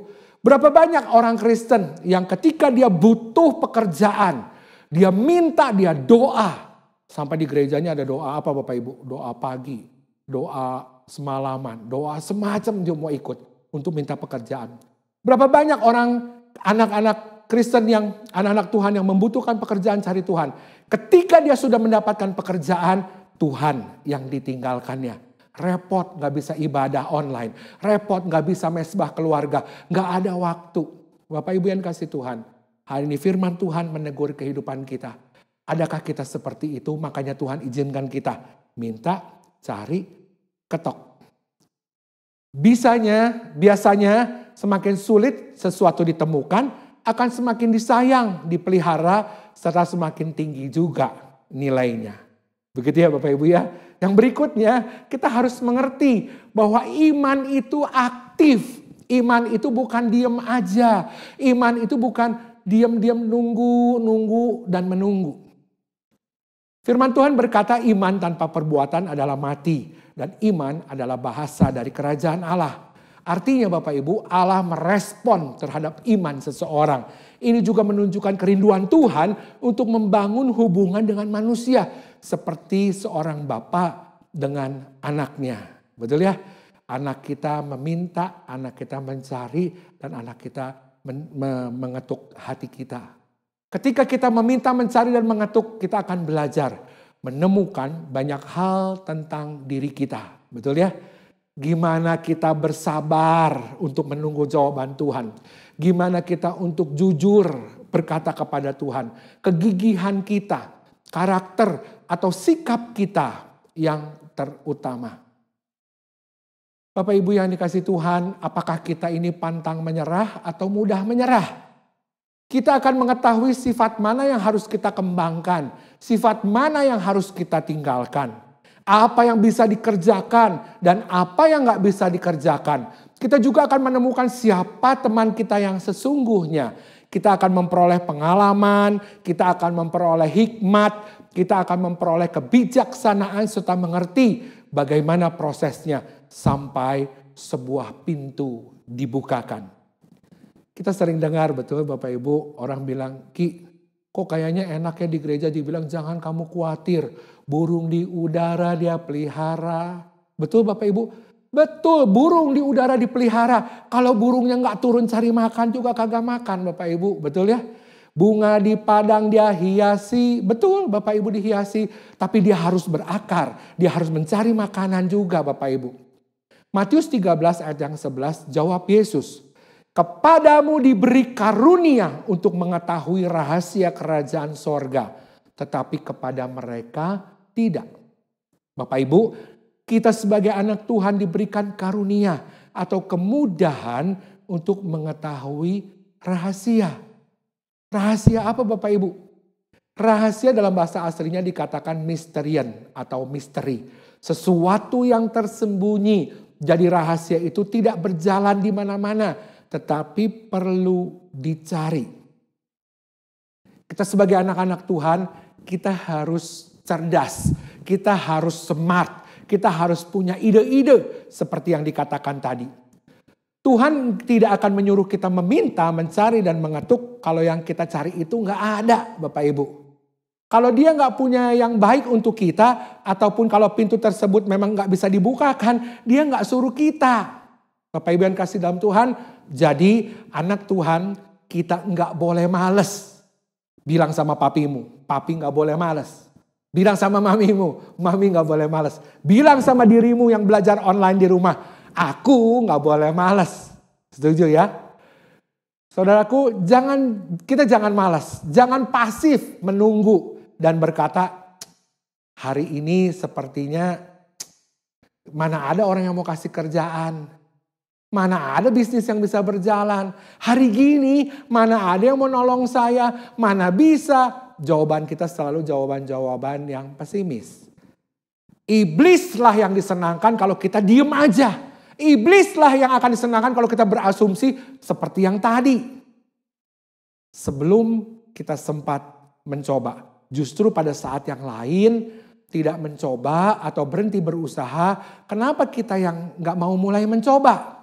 Berapa banyak orang Kristen yang ketika dia butuh pekerjaan, dia minta, dia doa. Sampai di gerejanya ada doa apa Bapak Ibu? Doa pagi, doa semalaman, doa semacam dia mau ikut untuk minta pekerjaan. Berapa banyak orang, anak-anak Kristen yang, anak-anak Tuhan yang membutuhkan pekerjaan cari Tuhan. Ketika dia sudah mendapatkan pekerjaan, Tuhan yang ditinggalkannya. Repot gak bisa ibadah online. Repot gak bisa mesbah keluarga. Gak ada waktu. Bapak Ibu yang kasih Tuhan. Hari ini firman Tuhan menegur kehidupan kita. Adakah kita seperti itu? Makanya Tuhan izinkan kita minta, cari, ketok. Biasanya semakin sulit sesuatu ditemukan, akan semakin disayang, dipelihara, serta semakin tinggi juga nilainya. Begitu ya Bapak Ibu ya. Yang berikutnya kita harus mengerti bahwa iman itu aktif. Iman itu bukan diem aja. Iman itu bukan diam-diam nunggu dan menunggu. Firman Tuhan berkata iman tanpa perbuatan adalah mati. Dan iman adalah bahasa dari kerajaan Allah. Artinya Bapak Ibu, Allah merespon terhadap iman seseorang. Ini juga menunjukkan kerinduan Tuhan untuk membangun hubungan dengan manusia. Seperti seorang bapak dengan anaknya. Betul ya? Anak kita meminta, anak kita mencari, dan anak kita mengetuk hati kita. Ketika kita meminta, mencari, dan mengetuk, kita akan belajar menemukan banyak hal tentang diri kita. Betul ya? Gimana kita bersabar untuk menunggu jawaban Tuhan. Gimana kita untuk jujur berkata kepada Tuhan. Kegigihan kita, karakter atau sikap kita yang terutama. Bapak Ibu yang dikasih Tuhan, apakah kita ini pantang menyerah atau mudah menyerah? Kita akan mengetahui sifat mana yang harus kita kembangkan. Sifat mana yang harus kita tinggalkan. Apa yang bisa dikerjakan dan apa yang gak bisa dikerjakan. Kita juga akan menemukan siapa teman kita yang sesungguhnya. Kita akan memperoleh pengalaman, kita akan memperoleh hikmat, kita akan memperoleh kebijaksanaan serta mengerti bagaimana prosesnya sampai sebuah pintu dibukakan. Kita sering dengar betul Bapak Ibu orang bilang, Ki, kok kayaknya enaknya di gereja dibilang jangan kamu khawatir. Burung di udara dia pelihara. Betul Bapak Ibu? Betul, burung di udara dipelihara. Kalau burungnya gak turun cari makan juga kagak makan Bapak Ibu. Betul ya? Bunga di padang dia hiasi. Betul Bapak Ibu dihiasi. Tapi dia harus berakar. Dia harus mencari makanan juga Bapak Ibu. Matius 13 ayat yang 11 jawab Yesus. Kepadamu diberi karunia untuk mengetahui rahasia kerajaan sorga. Tetapi kepada mereka tidak. Bapak Ibu, kita sebagai anak Tuhan diberikan karunia atau kemudahan untuk mengetahui rahasia. Rahasia apa Bapak Ibu? Rahasia dalam bahasa aslinya dikatakan mysterian atau misteri. Sesuatu yang tersembunyi. Jadi rahasia itu tidak berjalan di mana-mana, tetapi perlu dicari. Kita sebagai anak-anak Tuhan, kita harus cerdas, kita harus smart, kita harus punya ide-ide seperti yang dikatakan tadi. Tuhan tidak akan menyuruh kita meminta, mencari, dan mengetuk kalau yang kita cari itu nggak ada Bapak Ibu. Kalau dia nggak punya yang baik untuk kita, ataupun kalau pintu tersebut memang nggak bisa dibukakan, dia nggak suruh kita. Bapak Ibu yang kasih dalam Tuhan, jadi anak Tuhan kita nggak boleh males. Bilang sama papimu, papi nggak boleh males. Bilang sama mamimu, mami nggak boleh males. Bilang sama dirimu yang belajar online di rumah, aku nggak boleh malas. Setuju ya? Saudaraku, kita jangan malas. Jangan pasif menunggu dan berkata, hari ini sepertinya mana ada orang yang mau kasih kerjaan. Mana ada bisnis yang bisa berjalan. Hari gini mana ada yang mau nolong saya. Mana bisa. Jawaban kita selalu jawaban-jawaban yang pesimis. Iblislah yang disenangkan kalau kita diem aja. Iblislah yang akan disenangkan kalau kita berasumsi seperti yang tadi. Sebelum kita sempat mencoba. Justru pada saat yang lain tidak mencoba atau berhenti berusaha. Kenapa kita yang gak mau mulai mencoba?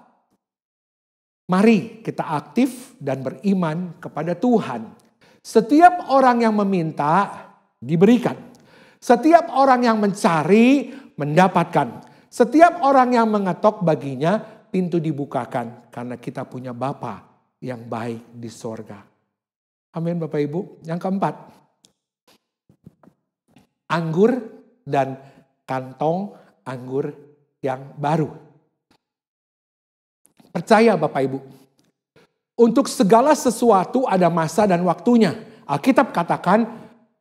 Mari kita aktif dan beriman kepada Tuhan. Setiap orang yang meminta diberikan. Setiap orang yang mencari mendapatkan. Setiap orang yang mengetok baginya pintu dibukakan. Karena kita punya Bapa yang baik di sorga. Amin Bapak Ibu. Yang keempat. Anggur dan kantong anggur yang baru. Percaya Bapak Ibu. Untuk segala sesuatu ada masa dan waktunya. Alkitab katakan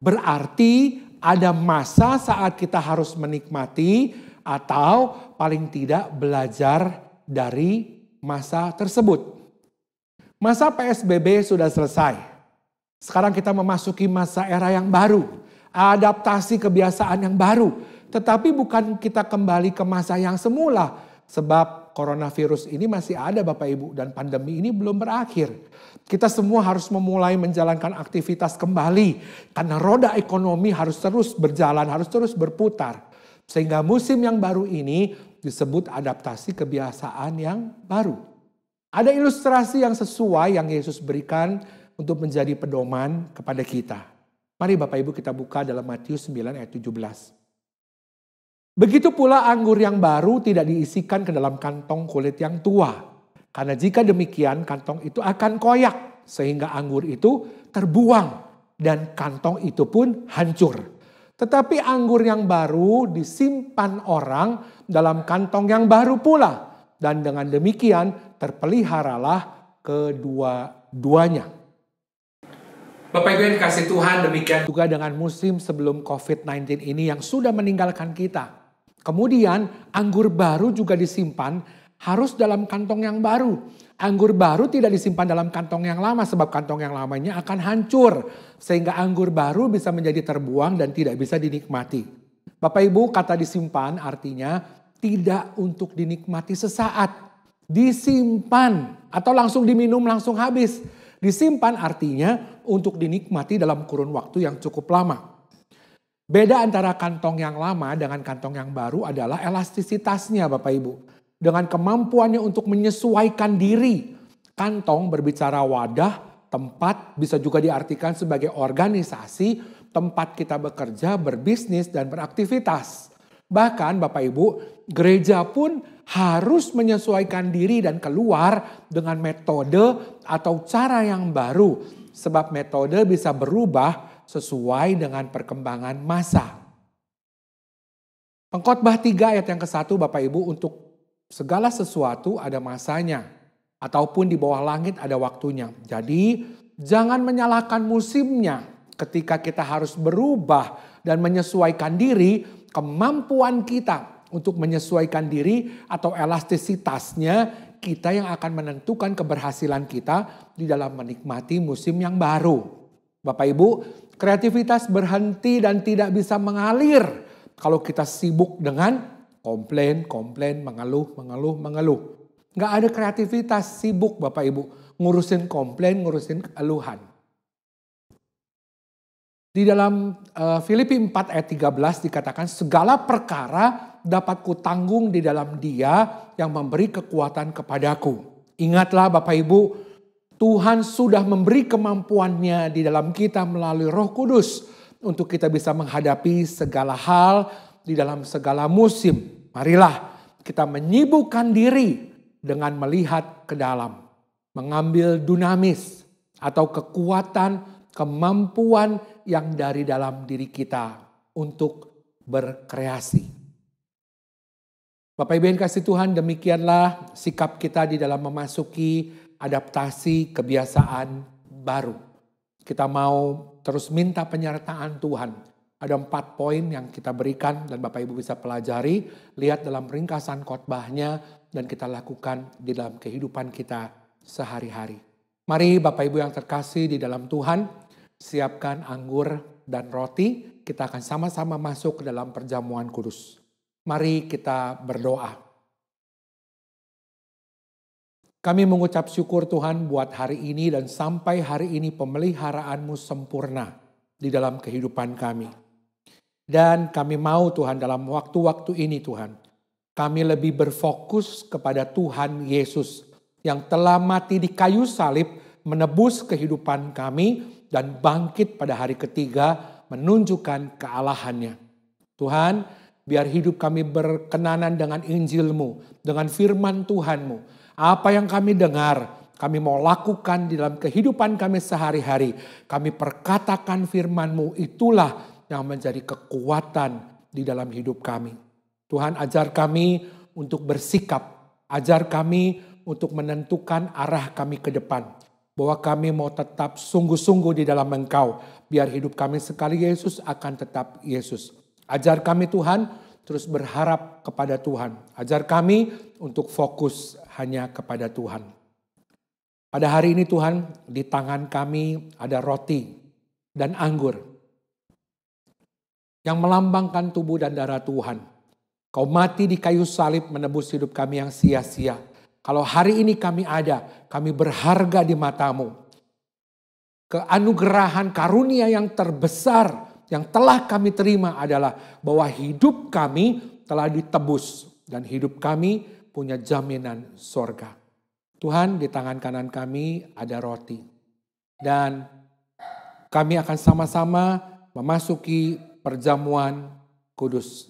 berarti ada masa saat kita harus menikmati atau paling tidak belajar dari masa tersebut. Masa PSBB sudah selesai. Sekarang kita memasuki masa era yang baru. Adaptasi kebiasaan yang baru. Tetapi bukan kita kembali ke masa yang semula. Sebab coronavirus ini masih ada Bapak Ibu, dan pandemi ini belum berakhir. Kita semua harus memulai menjalankan aktivitas kembali karena roda ekonomi harus terus berjalan, harus terus berputar. Sehingga musim yang baru ini disebut adaptasi kebiasaan yang baru. Ada ilustrasi yang sesuai yang Yesus berikan untuk menjadi pedoman kepada kita. Mari Bapak Ibu kita buka dalam Matius 9 ayat 17. Begitu pula anggur yang baru tidak diisikan ke dalam kantong kulit yang tua. Karena jika demikian kantong itu akan koyak sehingga anggur itu terbuang dan kantong itu pun hancur. Tetapi anggur yang baru disimpan orang dalam kantong yang baru pula. Dan dengan demikian terpeliharalah kedua-duanya. Bapak Ibu yang dikasih Tuhan, demikian juga dengan musim sebelum COVID-19 ini yang sudah meninggalkan kita. Kemudian anggur baru juga disimpan harus dalam kantong yang baru. Anggur baru tidak disimpan dalam kantong yang lama sebab kantong yang lamanya akan hancur. Sehingga anggur baru bisa menjadi terbuang dan tidak bisa dinikmati. Bapak Ibu, kata disimpan artinya tidak untuk dinikmati sesaat. Disimpan atau langsung diminum langsung habis. Disimpan artinya untuk dinikmati dalam kurun waktu yang cukup lama. Beda antara kantong yang lama dengan kantong yang baru adalah elastisitasnya Bapak Ibu. Dengan kemampuannya untuk menyesuaikan diri. Kantong berbicara wadah, tempat, bisa juga diartikan sebagai organisasi, tempat kita bekerja, berbisnis, dan beraktivitas. Bahkan Bapak Ibu, gereja pun harus menyesuaikan diri dan keluar dengan metode atau cara yang baru. Sebab metode bisa berubah sesuai dengan perkembangan masa. Pengkhotbah 3 ayat yang ke-1 Bapak Ibu, untuk segala sesuatu ada masanya, ataupun di bawah langit ada waktunya. Jadi jangan menyalahkan musimnya ketika kita harus berubah dan menyesuaikan diri. Kemampuan kita untuk menyesuaikan diri atau elastisitasnya, kita yang akan menentukan keberhasilan kita di dalam menikmati musim yang baru. Bapak Ibu, kreativitas berhenti dan tidak bisa mengalir kalau kita sibuk dengan komplain, mengeluh. Nggak ada kreativitas, sibuk Bapak Ibu. Ngurusin komplain, ngurusin keluhan. Di dalam Filipi 4 ayat 13 dikatakan segala perkara dapat kutanggung di dalam Dia yang memberi kekuatan kepadaku. Ingatlah Bapak Ibu, Tuhan sudah memberi kemampuannya di dalam kita melalui Roh Kudus untuk kita bisa menghadapi segala hal di dalam segala musim. Marilah kita menyibukkan diri dengan melihat ke dalam, mengambil dunamis atau kekuatan, kemampuan yang dari dalam diri kita untuk berkreasi. Bapak Ibu yang kasih Tuhan, demikianlah sikap kita di dalam memasuki adaptasi kebiasaan baru. Kita mau terus minta penyertaan Tuhan. Ada 4 poin yang kita berikan dan Bapak Ibu bisa pelajari. Lihat dalam ringkasan khotbahnya dan kita lakukan di dalam kehidupan kita sehari-hari. Mari Bapak Ibu yang terkasih di dalam Tuhan, siapkan anggur dan roti. Kita akan sama-sama masuk ke dalam perjamuan kudus. Mari kita berdoa. Kami mengucap syukur Tuhan buat hari ini dan sampai hari ini pemeliharaanmu sempurna di dalam kehidupan kami. Dan kami mau Tuhan dalam waktu-waktu ini Tuhan, kami lebih berfokus kepada Tuhan Yesus yang telah mati di kayu salib menebus kehidupan kami dan bangkit pada hari ketiga menunjukkan kealahannya. Tuhan, biar hidup kami berkenanan dengan Injil-Mu, dengan firman Tuhan-Mu. Apa yang kami dengar, kami mau lakukan di dalam kehidupan kami sehari-hari. Kami perkatakan firman-Mu, itulah yang menjadi kekuatan di dalam hidup kami. Tuhan, ajar kami untuk bersikap. Ajar kami untuk menentukan arah kami ke depan. Bahwa kami mau tetap sungguh-sungguh di dalam Engkau. Biar hidup kami sekali Yesus akan tetap Yesus. Ajar kami Tuhan terus berharap kepada Tuhan. Ajar kami untuk fokus hanya kepada Tuhan. Pada hari ini Tuhan, di tangan kami ada roti dan anggur yang melambangkan tubuh dan darah Tuhan. Kau mati di kayu salib menebus hidup kami yang sia-sia. Kalau hari ini kami ada, kami berharga di matamu. Keanugerahan karunia yang terbesar yang telah kami terima adalah bahwa hidup kami telah ditebus. Dan hidup kami punya jaminan sorga. Tuhan, di tangan kanan kami ada roti. Dan kami akan sama-sama memasuki perjamuan kudus.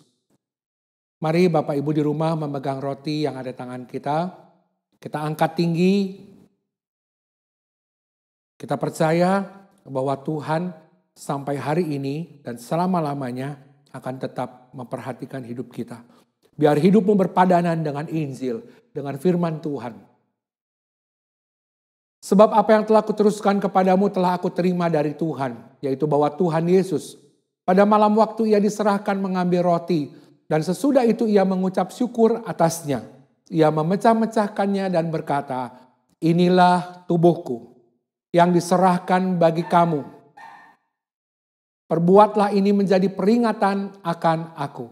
Mari Bapak Ibu di rumah memegang roti yang ada di tangan kita. Kita angkat tinggi. Kita percaya bahwa Tuhan sampai hari ini dan selama-lamanya akan tetap memperhatikan hidup kita. Biar hidupmu berpadanan dengan Injil, dengan firman Tuhan. Sebab apa yang telah kuteruskan kepadamu telah aku terima dari Tuhan, yaitu bahwa Tuhan Yesus pada malam waktu ia diserahkan mengambil roti, dan sesudah itu ia mengucap syukur atasnya. Ia memecah-mecahkannya dan berkata, inilah tubuhku yang diserahkan bagi kamu. Perbuatlah ini menjadi peringatan akan aku.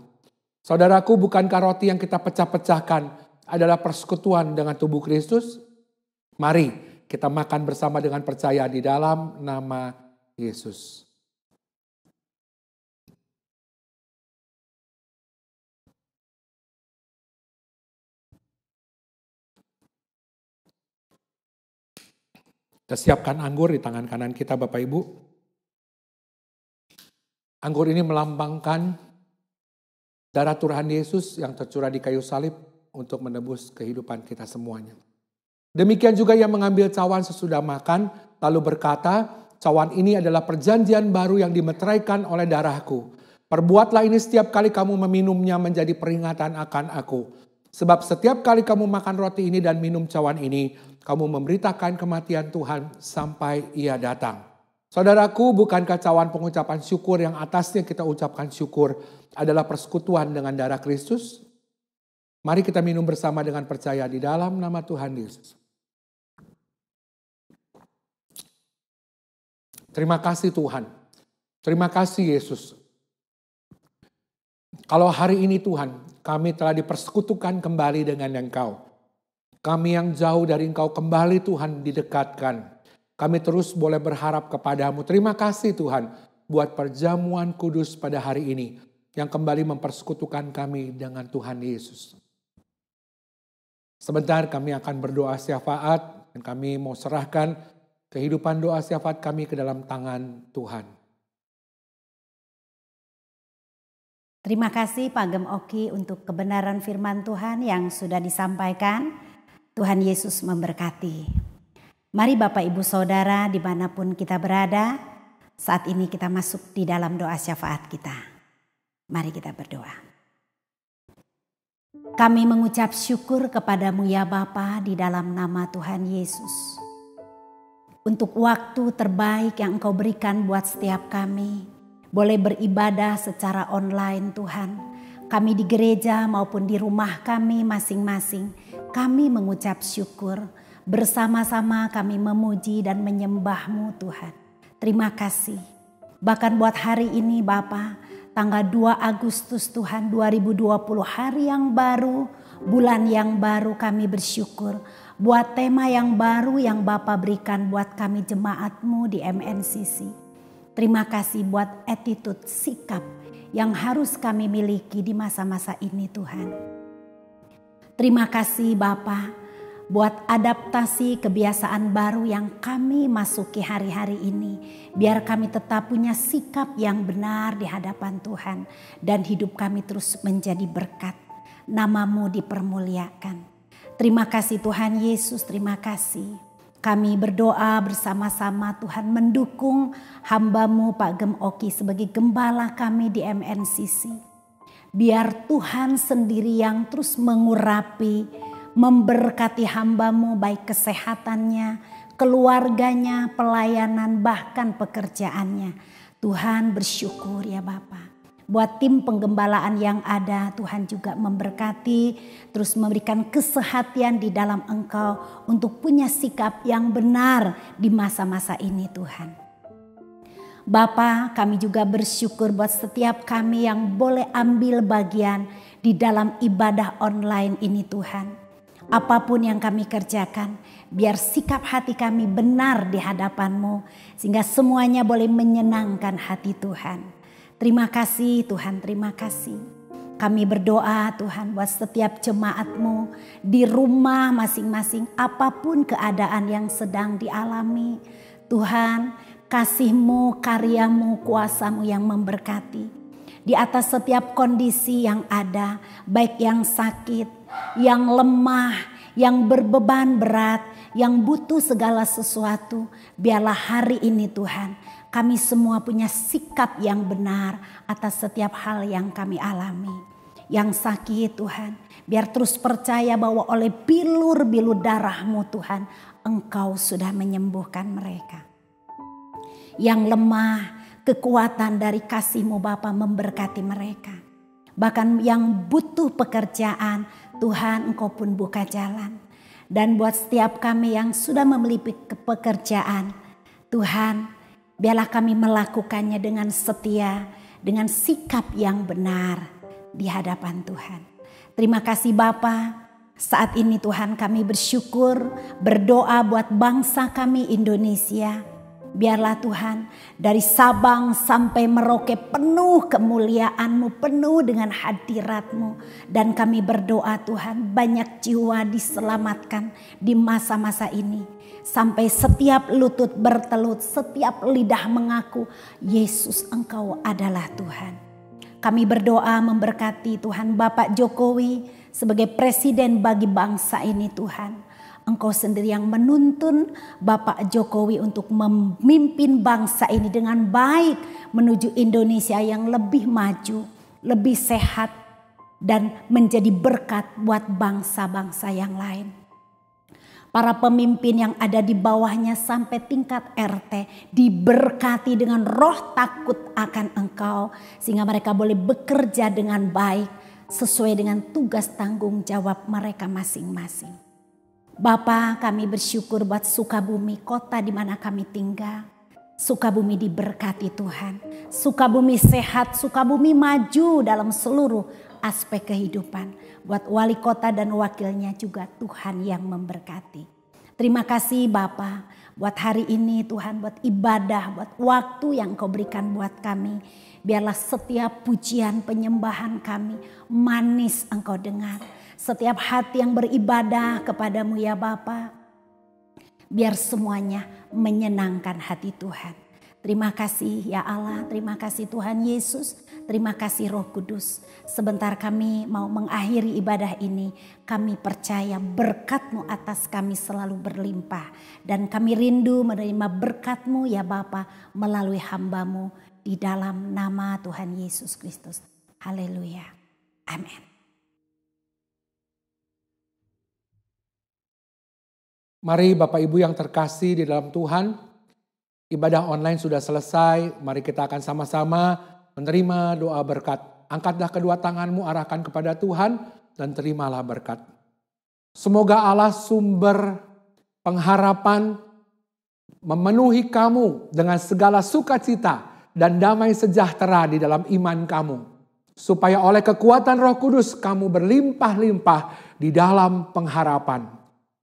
Saudaraku, bukankah roti yang kita pecah-pecahkan adalah persekutuan dengan tubuh Kristus? Mari kita makan bersama dengan percaya di dalam nama Yesus. Kita siapkan anggur di tangan kanan kita Bapak Ibu. Anggur ini melambangkan darah Tuhan Yesus yang tercurah di kayu salib untuk menebus kehidupan kita semuanya. Demikian juga ia mengambil cawan sesudah makan, lalu berkata, cawan ini adalah perjanjian baru yang dimeteraikan oleh darahku. Perbuatlah ini setiap kali kamu meminumnya menjadi peringatan akan aku. Sebab setiap kali kamu makan roti ini dan minum cawan ini, kamu memberitakan kematian Tuhan sampai ia datang. Saudaraku, bukankah cawan pengucapan syukur yang atasnya kita ucapkan syukur adalah persekutuan dengan darah Kristus? Mari kita minum bersama dengan percaya di dalam nama Tuhan Yesus. Terima kasih Tuhan. Terima kasih Yesus. Kalau hari ini Tuhan, kami telah dipersekutukan kembali dengan Engkau. Kami yang jauh dari Engkau kembali Tuhan didekatkan. Kami terus boleh berharap kepadamu. Terima kasih Tuhan buat perjamuan kudus pada hari ini yang kembali mempersekutukan kami dengan Tuhan Yesus. Sebentar kami akan berdoa syafaat dan kami mau serahkan kehidupan doa syafaat kami ke dalam tangan Tuhan. Terima kasih Pak Gem Oki untuk kebenaran firman Tuhan yang sudah disampaikan. Tuhan Yesus memberkati. Mari Bapak Ibu Saudara dimanapun kita berada, saat ini kita masuk di dalam doa syafaat kita. Mari kita berdoa. Kami mengucap syukur kepadamu ya Bapa di dalam nama Tuhan Yesus. Untuk waktu terbaik yang Engkau berikan buat setiap kami. Boleh beribadah secara online Tuhan. Kami di gereja maupun di rumah kami masing-masing. Kami mengucap syukur. Bersama-sama kami memuji dan menyembah-Mu Tuhan. Terima kasih. Bahkan buat hari ini Bapa, tanggal 2 Agustus Tuhan 2020, hari yang baru, bulan yang baru kami bersyukur. Buat tema yang baru yang Bapa berikan buat kami jemaat-Mu di MNCC. Terima kasih buat attitude, sikap yang harus kami miliki di masa-masa ini Tuhan. Terima kasih Bapa. Buat adaptasi kebiasaan baru yang kami masuki hari-hari ini. Biar kami tetap punya sikap yang benar di hadapan Tuhan. Dan hidup kami terus menjadi berkat. Nama-Mu dipermuliakan. Terima kasih Tuhan Yesus, terima kasih. Kami berdoa bersama-sama Tuhan mendukung hamba-Mu Pak Gem Oki sebagai gembala kami di MNCC. Biar Tuhan sendiri yang terus mengurapi, memberkati hamba-Mu baik kesehatannya, keluarganya, pelayanan, bahkan pekerjaannya. Tuhan bersyukur ya Bapa. Buat tim penggembalaan yang ada, Tuhan juga memberkati, terus memberikan kesehatan di dalam Engkau untuk punya sikap yang benar di masa-masa ini Tuhan. Bapa, kami juga bersyukur buat setiap kami yang boleh ambil bagian di dalam ibadah online ini Tuhan. Apapun yang kami kerjakan, biar sikap hati kami benar di hadapan-Mu, sehingga semuanya boleh menyenangkan hati Tuhan. Terima kasih Tuhan, terima kasih. Kami berdoa Tuhan buat setiap jemaat-Mu di rumah masing-masing, apapun keadaan yang sedang dialami. Tuhan, kasih-Mu, karya-Mu, kuasa-Mu yang memberkati. Di atas setiap kondisi yang ada, baik yang sakit, yang lemah, yang berbeban berat, yang butuh segala sesuatu. Biarlah hari ini Tuhan, kami semua punya sikap yang benar atas setiap hal yang kami alami. Yang sakit Tuhan, biar terus percaya bahwa oleh bilur-bilur darah-Mu Tuhan, Engkau sudah menyembuhkan mereka. Yang lemah, kekuatan dari kasih-Mu Bapa memberkati mereka. Bahkan yang butuh pekerjaan, Tuhan Engkau pun buka jalan. Dan buat setiap kami yang sudah memiliki pekerjaan, Tuhan biarlah kami melakukannya dengan setia, dengan sikap yang benar di hadapan Tuhan. Terima kasih Bapa. Saat ini Tuhan kami bersyukur, berdoa buat bangsa kami Indonesia. Biarlah Tuhan dari Sabang sampai Merauke penuh kemuliaan-Mu, penuh dengan hadirat-Mu. Dan kami berdoa Tuhan banyak jiwa diselamatkan di masa-masa ini. Sampai setiap lutut bertelut, setiap lidah mengaku Yesus Engkau adalah Tuhan. Kami berdoa memberkati Tuhan Bapak Jokowi sebagai presiden bagi bangsa ini Tuhan. Engkau sendiri yang menuntun Bapak Jokowi untuk memimpin bangsa ini dengan baik menuju Indonesia yang lebih maju, lebih sehat dan menjadi berkat buat bangsa-bangsa yang lain. Para pemimpin yang ada di bawahnya sampai tingkat RT diberkati dengan roh takut akan Engkau sehingga mereka boleh bekerja dengan baik sesuai dengan tugas tanggung jawab mereka masing-masing. Bapa, kami bersyukur buat Sukabumi, kota di mana kami tinggal. Sukabumi diberkati Tuhan. Sukabumi sehat, Sukabumi maju dalam seluruh aspek kehidupan. Buat wali kota dan wakilnya juga Tuhan yang memberkati. Terima kasih Bapa buat hari ini Tuhan, buat ibadah, buat waktu yang Kau berikan buat kami. Biarlah setiap pujian penyembahan kami manis Engkau dengar. Setiap hati yang beribadah kepadamu ya Bapa, biar semuanya menyenangkan hati Tuhan. Terima kasih ya Allah, terima kasih Tuhan Yesus, terima kasih Roh Kudus. Sebentar kami mau mengakhiri ibadah ini, kami percaya berkat-Mu atas kami selalu berlimpah. Dan kami rindu menerima berkat-Mu ya Bapa melalui hamba-Mu di dalam nama Tuhan Yesus Kristus. Haleluya. Amin. Mari Bapak Ibu yang terkasih di dalam Tuhan, ibadah online sudah selesai. Mari kita akan sama-sama menerima doa berkat. Angkatlah kedua tanganmu, arahkan kepada Tuhan dan terimalah berkat. Semoga Allah sumber pengharapan memenuhi kamu dengan segala sukacita dan damai sejahtera di dalam iman kamu. Supaya oleh kekuatan Roh Kudus kamu berlimpah-limpah di dalam pengharapan.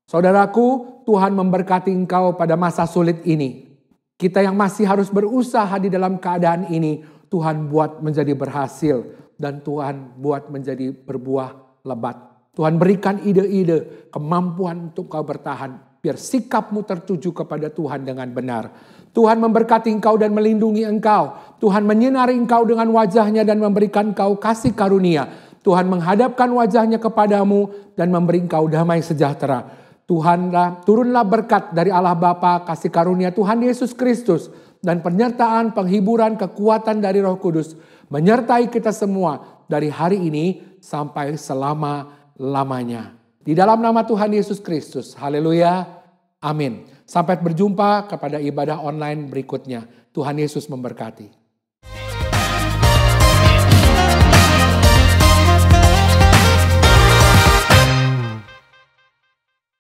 Saudaraku, Tuhan memberkati engkau pada masa sulit ini. Kita yang masih harus berusaha di dalam keadaan ini, Tuhan buat menjadi berhasil dan Tuhan buat menjadi berbuah lebat. Tuhan berikan ide-ide, kemampuan untuk kau bertahan. Biar sikapmu tertuju kepada Tuhan dengan benar. Tuhan memberkati engkau dan melindungi engkau. Tuhan menyinari engkau dengan wajahnya dan memberikan engkau kasih karunia. Tuhan menghadapkan wajahnya kepadamu dan memberi engkau damai sejahtera. Turunlah berkat dari Allah Bapa, kasih karunia Tuhan Yesus Kristus, dan penyertaan, penghiburan, kekuatan dari Roh Kudus menyertai kita semua dari hari ini sampai selama-lamanya. Di dalam nama Tuhan Yesus Kristus, haleluya, amin. Sampai berjumpa kepada ibadah online berikutnya. Tuhan Yesus memberkati.